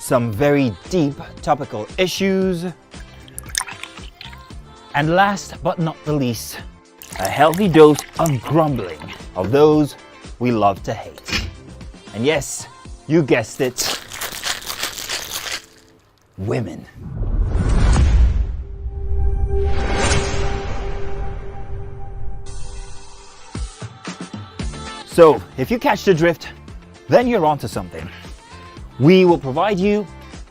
some very deep topical issues, and last but not the least, a healthy dose of grumbling of those we love to hate. And yes, you guessed it, women. So, if you catch the drift, then you're onto something. We will provide you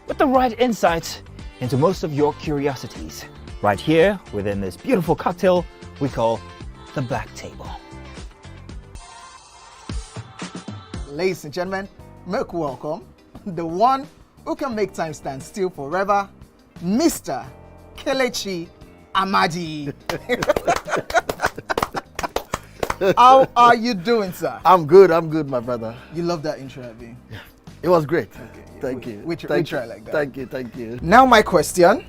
with the right insights into most of your curiosities right here within this beautiful cocktail we call the Black Table. Ladies and gentlemen, make welcome the one who can make time stand still forever, Mr. Kelechi Amadi. How are you doing, sir? I'm good, my brother. You love that intro, Abi? Yeah. It was great. Okay, Thank you. We try like that. Thank you. Now my question,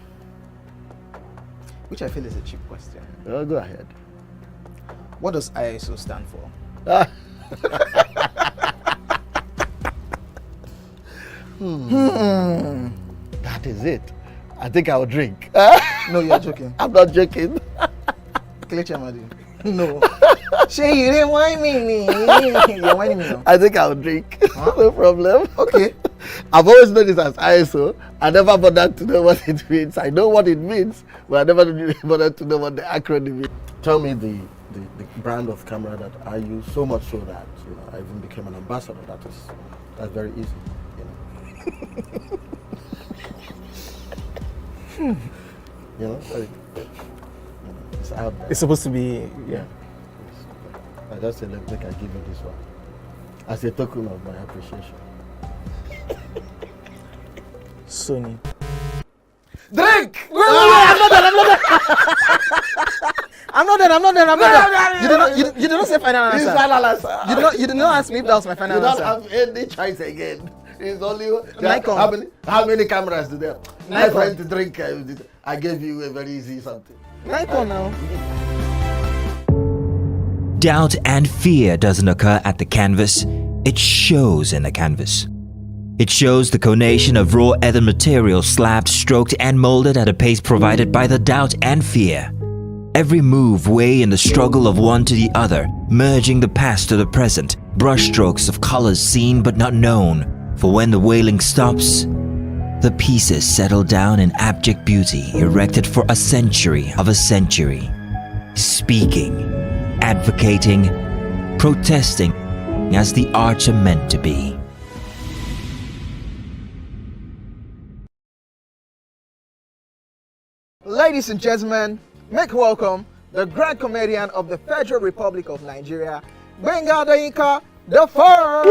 which I feel is a cheap question. Oh, go ahead. What does ISO stand for? That is it. I think I'll drink. No, you're joking. I'm not joking. Kelechi Amadi. No. Shay, you didn't whine me. You're whining me now. I think I'll drink. Huh? No problem. Okay. I've always known it as ISO. I never bothered to know what it means. I know what it means, but I never bothered to know what the acronym is. Tell me the brand of camera that I use, so much so that I even became an ambassador. That's very easy. You know, it's out there. It's supposed to be, yeah. I just said, let me give you this one as a token of my appreciation. Sony. Drink! Wait, I'm not done. You did not say final answer. It's final answer. You did not ask me if that was my final answer. You don't have any choice again. It's only Nikon. how many cameras do they have? My Nikon. friend to drink. I gave you a very easy something. Nikon now. Doubt and fear doesn't occur at the canvas, it shows in the canvas. It shows the conation of raw ether material slabbed, stroked and molded at a pace provided by the doubt and fear. Every move weigh in the struggle of one to the other, merging the past to the present, brushstrokes of colors seen but not known. For when the wailing stops, the pieces settle down in abject beauty erected for a century of a century. Speaking, advocating, protesting as the arts are meant to be. Ladies and gentlemen, make welcome the grand comedian of the Federal Republic of Nigeria, Gbenga Adeyinka the First.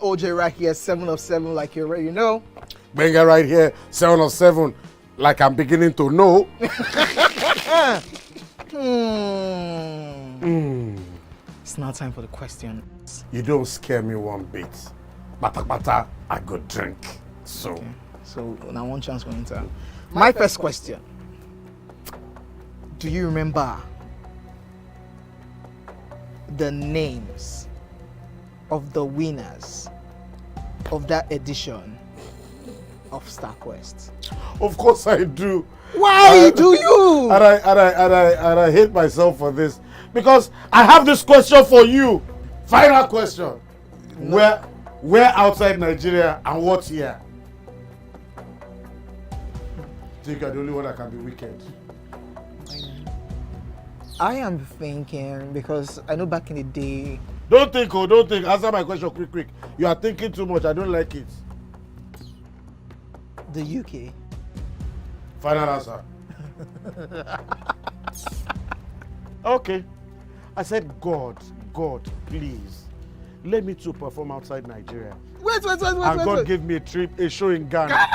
OJ right here, 7 of 7, like you already know. Gbenga right here, 7 of 7, like I'm beginning to know. It's now time for the questions. You don't scare me one bit. Bata, I go drink. So. Okay. So now one chance for enter. My first question. Do you remember the names of the winners of that edition of StarQuest? Of course I do. Why do you? And I hate myself for this because I have this question for you. Final question. No. Where outside Nigeria and what year? I think you're the only one that can be wicked. I am thinking because I know back in the day. Don't think. Answer my question quick. You are thinking too much. I don't like it. The UK. Final answer. Okay. I said, God, please, let me to perform outside Nigeria. Wait. And God gave me a show in Ghana.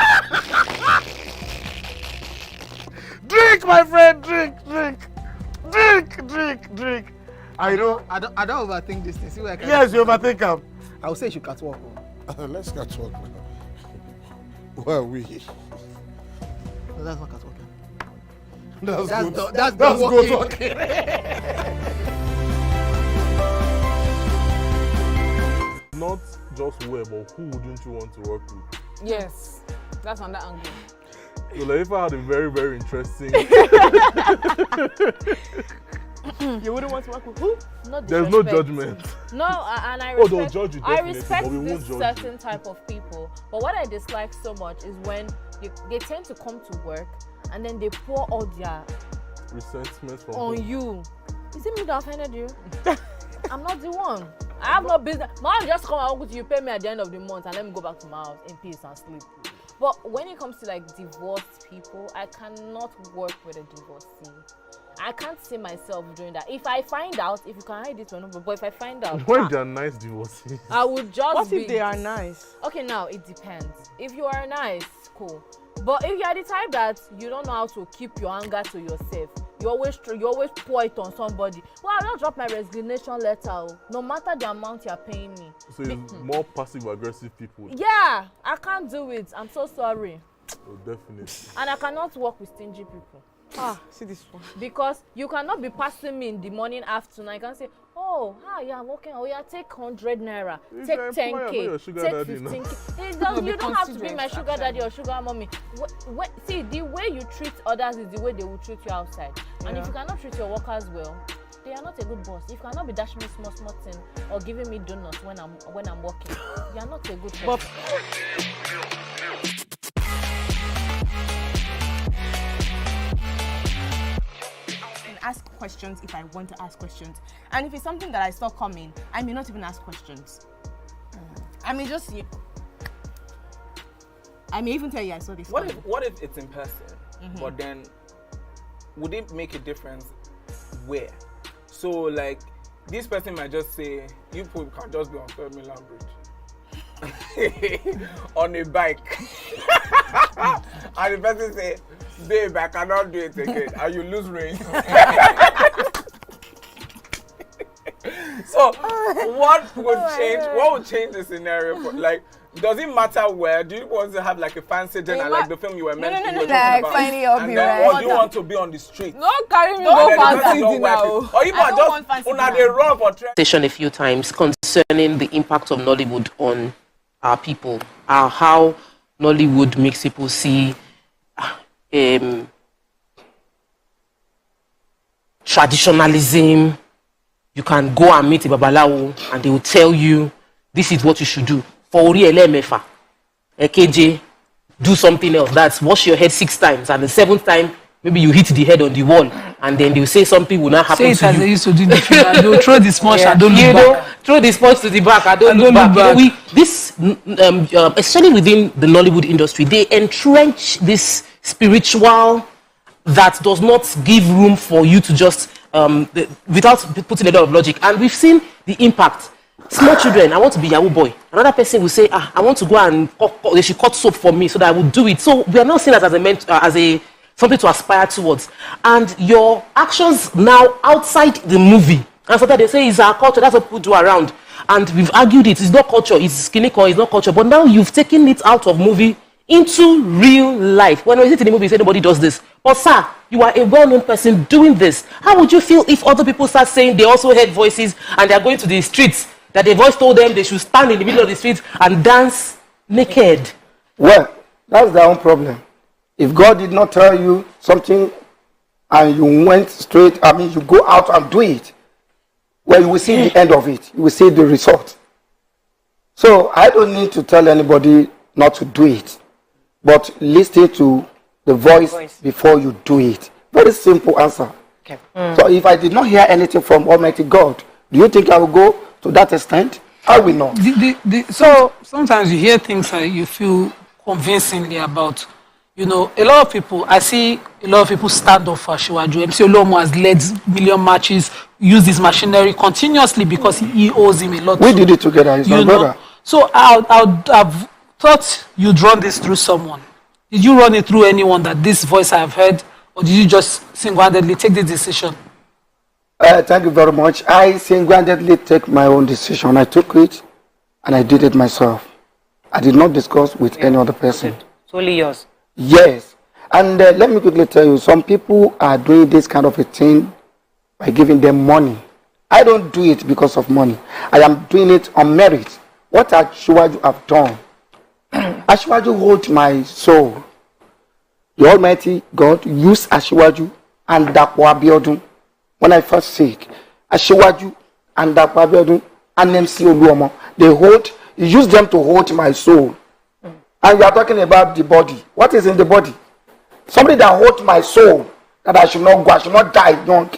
Drink, my friend, drink. I don't overthink this thing. See where I can. Yes, you overthink them. I would say you should catwalk. Let's catwalk now. Where are we? No, that's not catwalking. That's good walking. Not just where, but who wouldn't you want to work with? Yes, that's on that angle. So Laifa had a very, very interesting. You wouldn't want to work with who? Not There's no judgment. No, and I Oh, respect, they'll judge you I definitely, respect but we this won't judge certain type of people. But what I dislike so much is when they tend to come to work and then they pour all their resentment from on you. Is it me that offended you? I'm not the one. I have no business. Man, just come and work with you, pay me at the end of the month, and let me go back to my house in peace and sleep. But when it comes to like divorced people, I cannot work with a divorcee. I can't see myself doing that. If I find out, if you can hide it or not, but if I find out, when they are nice divorcees, I would just. What if they are nice? Okay, now it depends. If you are nice, cool. But if you are the type that you don't know how to keep your anger to yourself, you always pour it on somebody. Well, I'll just drop my resignation letter, no matter the amount you're paying me. So it's more passive-aggressive people. Yeah, I can't do it. I'm so sorry. Oh, definitely. And I cannot work with stingy people. See this one. Because you cannot be passing me in the morning, afternoon. I can say, oh, you're working. Oh, yeah, take 100 naira, take 10K, take 15K. You don't have to be my sugar daddy or sugar mommy. See, the way you treat others is the way they will treat you outside. Yeah. And if you cannot treat your workers well, they are not a good boss. If you cannot be dashing me small thing or giving me donuts when I'm working, you are not a good boss. Ask questions if I want to ask questions, and if it's something that I saw coming, I may not even ask questions. I may just I may even tell you I saw this. What if it's in person? But then, would it make a difference where? So like, this person might just say, you people can just be on 3rd Mainland Bridge on a bike, and the person say, babe, I cannot do it again, and you lose range. So what would change? What would change the scenario? Like, does it matter where? Do you want to have like a fancy dinner, like the film you were meant to be talking about? And then, or do you want to be on the street? No, carry me go fancy dinner. Or even just una dey run for a few times concerning the impact of Nollywood on our people, how Nollywood makes people see traditionalism. You can go and meet a babalawo and they will tell you this is what you should do. For Ori Elemefa, AKJ, do something else. That's wash your head 6 times, and the 7th time maybe you hit the head on the wall, and then they'll say something will not happen to you. Say it as they used to do in the film. And they'll throw the sponge and don't look back. Throw the sponge to the back and don't look back. You know, especially within the Nollywood industry, they entrench this spiritual that does not give room for you to just without putting a lot of logic. And we've seen the impact. Small children, I want to be Yahoo boy. Another person will say, I want to go and they should cut soap for me so that I will do it. So we are not seen as something to aspire towards. And your actions now outside the movie, and so that they say it's our culture, that's what people do around. And we've argued it's not culture, it's clinical, it's not culture. But now you've taken it out of movie into real life. When we sit in the movie, you say nobody does this. But sir, you are a well-known person doing this. How would you feel if other people start saying they also heard voices and they are going to the streets, that the voice told them they should stand in the middle of the street and dance naked? Well, that's their own problem. If God did not tell you something and you went straight, you go out and do it, well, you will see the end of it. You will see the result. So I don't need to tell anybody not to do it, but listen to the voice before you do it. Very simple answer. Okay. So if I did not hear anything from Almighty God, do you think I will go to that extent? I will not. So sometimes you hear things that you feel convincingly about. You know, a lot of people, I see a lot of people stand up for Asiwaju. MC Olomo has led million matches, used his machinery continuously because he owes him a lot. We did it together, he's my brother. So I've thought you'd run this through someone. Did you run it through anyone that this voice I've heard, or did you just single-handedly take the decision? Thank you very much. I single-handedly take my own decision. I took it and I did it myself. I did not discuss with any other person. It's only yours. Yes. And let me quickly tell you, some people are doing this kind of a thing by giving them money. I don't do it because of money. I am doing it on merit. What Asiwaju have done? Asiwaju holds my soul. The Almighty God used Asiwaju and Dapo Abiodun. When I first sick, Asiwaju and Dapo Abiodun and MC Oluomo, he used them to hold my soul. And you are talking about the body. What is in the body? Somebody that holds my soul, that I should not go, I should not die young.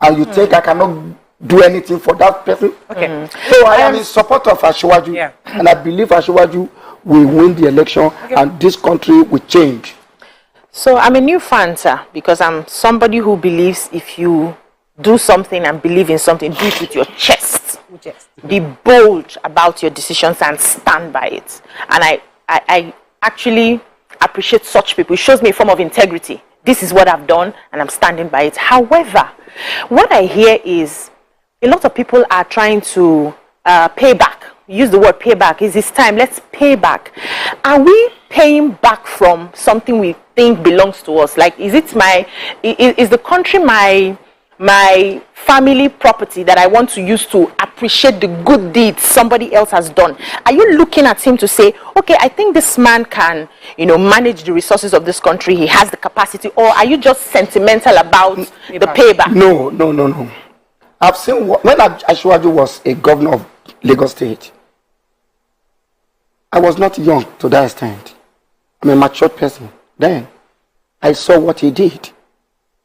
And you think I cannot do anything for that person? Okay. So I am in support of Asiwaju, and I believe Asiwaju will win the election, and this country will change. So I'm a new fan, sir, because I'm somebody who believes if you do something and believe in something, do it with your chest. Be bold about your decisions and stand by it. And I actually appreciate such people. It shows me a form of integrity. This is what I've done and I'm standing by it. However, what I hear is a lot of people are trying to pay back. Use the word payback. Is this time? Let's pay back. Are we paying back from something we think belongs to us? Like, is the country my family property that I want to use to appreciate the good deeds somebody else has done? Are you looking at him to say, okay, I think this man can, manage the resources of this country, he has the capacity, or are you just sentimental about the payback? No. I've seen when Asiwaju was a governor of Lagos State, I was not young to that extent. I'm a matured person. Then I saw what he did.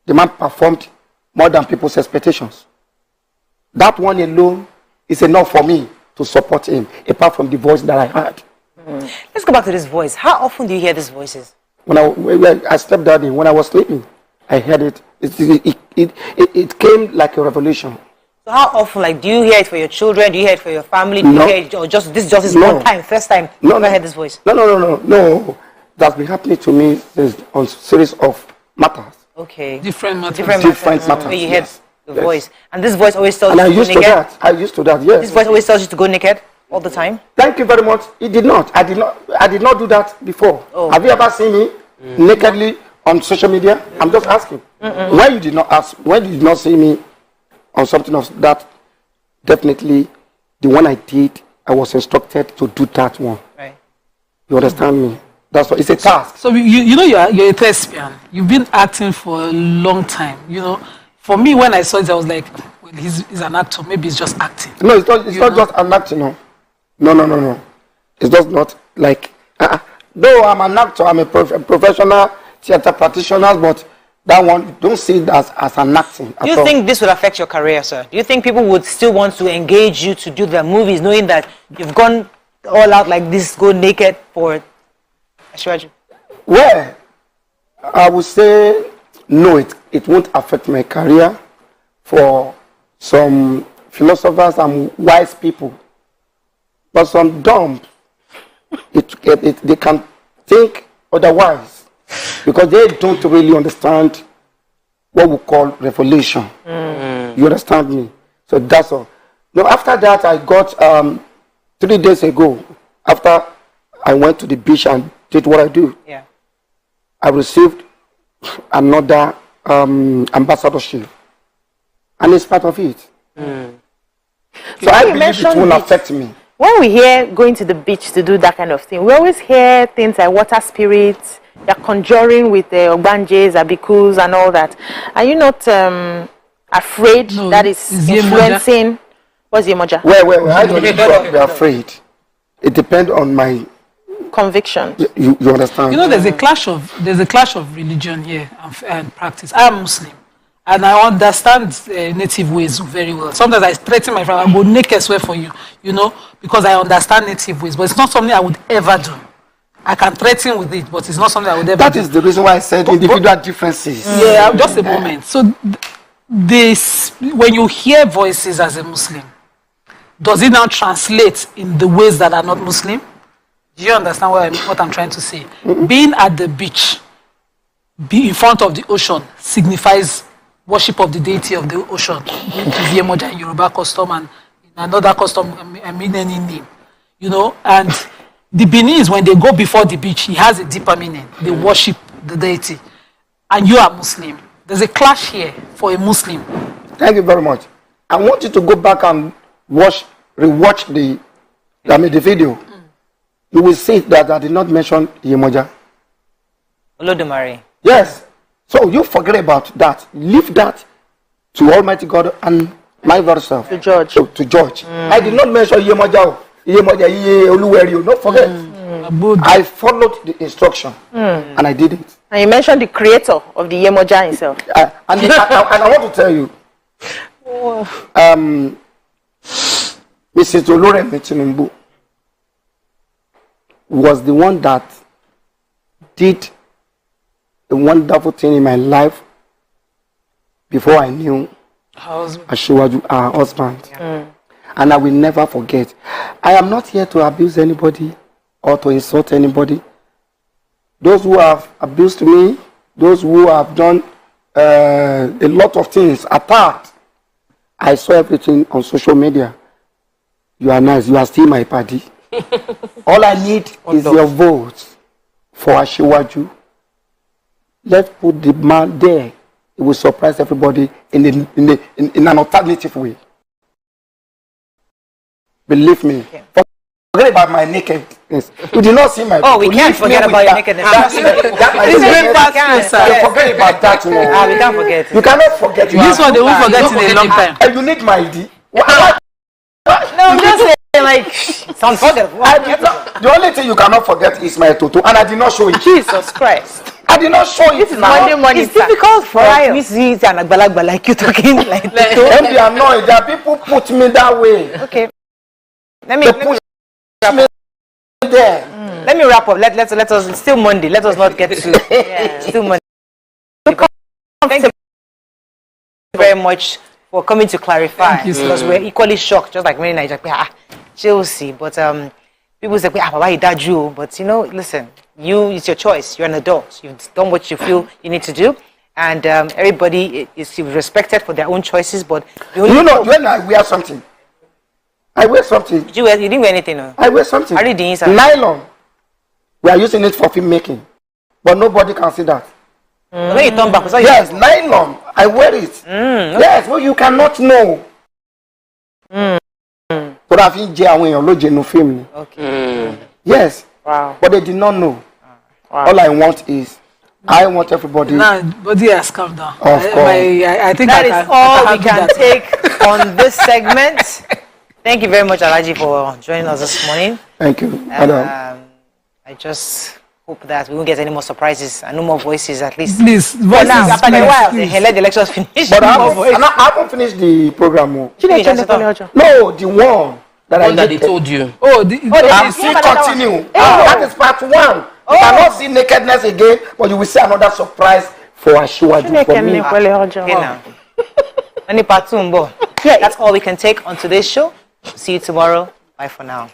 The man performed more than people's expectations. That one alone is enough for me to support him, apart from the voice that I had. Let's go back to this voice. How often do you hear these voices? When I slept that day, when I was sleeping, I heard it. It came like a revelation. So how often, like, do you hear it for your children? Do you hear it for your family? Do you hear it, or just is one time, first time? No, I heard this voice. No. That's been happening to me on series of matters. Okay. Different matters. Different matters. Where you heard the voice, and this voice always tells and you I to go used naked. to that. I used to that. Yes. This voice always tells you to go naked all the time. Thank you very much. It did not. I did not do that before. Oh. Have you ever seen me nakedly on social media? I'm just asking. When you did not see me on something of that, definitely the one I did, I was instructed to do that one. Right. You understand me? That's what it's a task. So you know you're a thespian. You've been acting for a long time. You know, for me when I saw it, I was like, well, he's an actor. Maybe he's just acting. No, it's not just an acting. No. It's just not like. Though I'm an actor, I'm a professional theater practitioner, but that one, don't see it as an acting. Do you think this would affect your career, sir? Do you think people would still want to engage you to do their movies, knowing that you've gone all out like this, go naked for Ashwaju? Well, I would say no, it won't affect my career. For some philosophers and wise people, but some dumb, they can think otherwise. Because they don't really understand what we call revelation. You understand me? So that's all. Now, after that, I got 3 days ago, after I went to the beach and did what I do, I received another ambassadorship. And it's part of it. So I believe it won't affect me. When we hear going to the beach to do that kind of thing, we always hear things like water spirits. They're conjuring with the Ogbanjes, Abikus, and all that. Are you not afraid that is influencing? What's Yemoja? Well, I don't need to be afraid. It depends on my conviction. You understand? You know, there's a clash of religion here and practice. I am Muslim, and I understand native ways very well. Sometimes I threaten my friend, I go naked swear for you, you know, because I understand native ways. But it's not something I would ever do. I can threaten with it, but it's not something I would ever do. That is the reason why I said individual differences. Yeah, just a moment. So when you hear voices as a Muslim, does it now translate in the ways that are not Muslim? Do you understand what I'm trying to say? Being at the beach, be in front of the ocean, signifies worship of the deity of the ocean. Yemoja in Yoruba custom, and in another custom, I mean any name. You know, and the Beninese, when they go before the beach, it has a deeper meaning. They worship the deity. And you are Muslim. There's a clash here for a Muslim. Thank you very much. I want you to go back and rewatch the video. You will see that I did not mention Yemoja. Olodumare. Yes. So you forget about that. Leave that to Almighty God and my very self. To judge. To judge. I did not mention Yemoja. Don't forget. I followed the instruction and I did it. And you mentioned the creator of the Yemoja himself. And I want to tell you, Mrs. Oloremi Tinubu was the one that did a wonderful thing in my life before I knew Asiwaju, our husband. And I will never forget. I am not here to abuse anybody or to insult anybody. Those who have abused me, those who have done a lot of things, attacked. I saw everything on social media. You are nice. You are still my party. All I need is your vote for Asiwaju. Let's put the man there. It will surprise everybody in an alternative way. Believe me. Forget about my nakedness. You did not see my. Oh, we can't forget about your nakedness. Forget about that. We can't forget. You cannot forget. This one they won't forget in a long time. And you need my ID. No, I'm just saying, like, it's unforgettable. The only thing you cannot forget is my toto, and I did not show it. Jesus Christ. I did not show it. This is Monday morning. It's difficult for me to see it and Agbalagba like you talking like that. Don't be annoyed that people put me that way. Okay. They push me there. let me wrap up. Let us. It's still Monday. Let us not get too. Still Monday. Thank you very much for coming to clarify. Thank you, because we're equally shocked, just like many Nigerians. Chelsea, but people say, Baba, you that Jew. But listen, it's your choice. You're an adult. You've done what you feel you need to do, and everybody is respected for their own choices. But when I wear something, I wear something. Did you wear? You didn't wear anything, no? I wear something. I read the inside. Nylon. We are using it for film making, but nobody can see that. When you turn back, yes, nylon. I wear it. Okay. Yes, well, you cannot know. But I think no film. Okay. Yes. Wow. But they did not know. Wow. All I want is, I want everybody. Now, body has come down. Of course. I think that is all we can take on this segment. Thank you very much, Alhaji, for joining us this morning. Thank you. I just hope that we won't get any more surprises and no more voices, at least. Please, voices. Now, after a while, let the lectures finish. But I haven't finished the program. No, the one that they told you. I'm still continue. That is part 1. You cannot see nakedness again, but you will see another surprise for Ashiwaju for me. Okay, now. Any part 2, that's all we can take on today's show. See you tomorrow. Bye for now.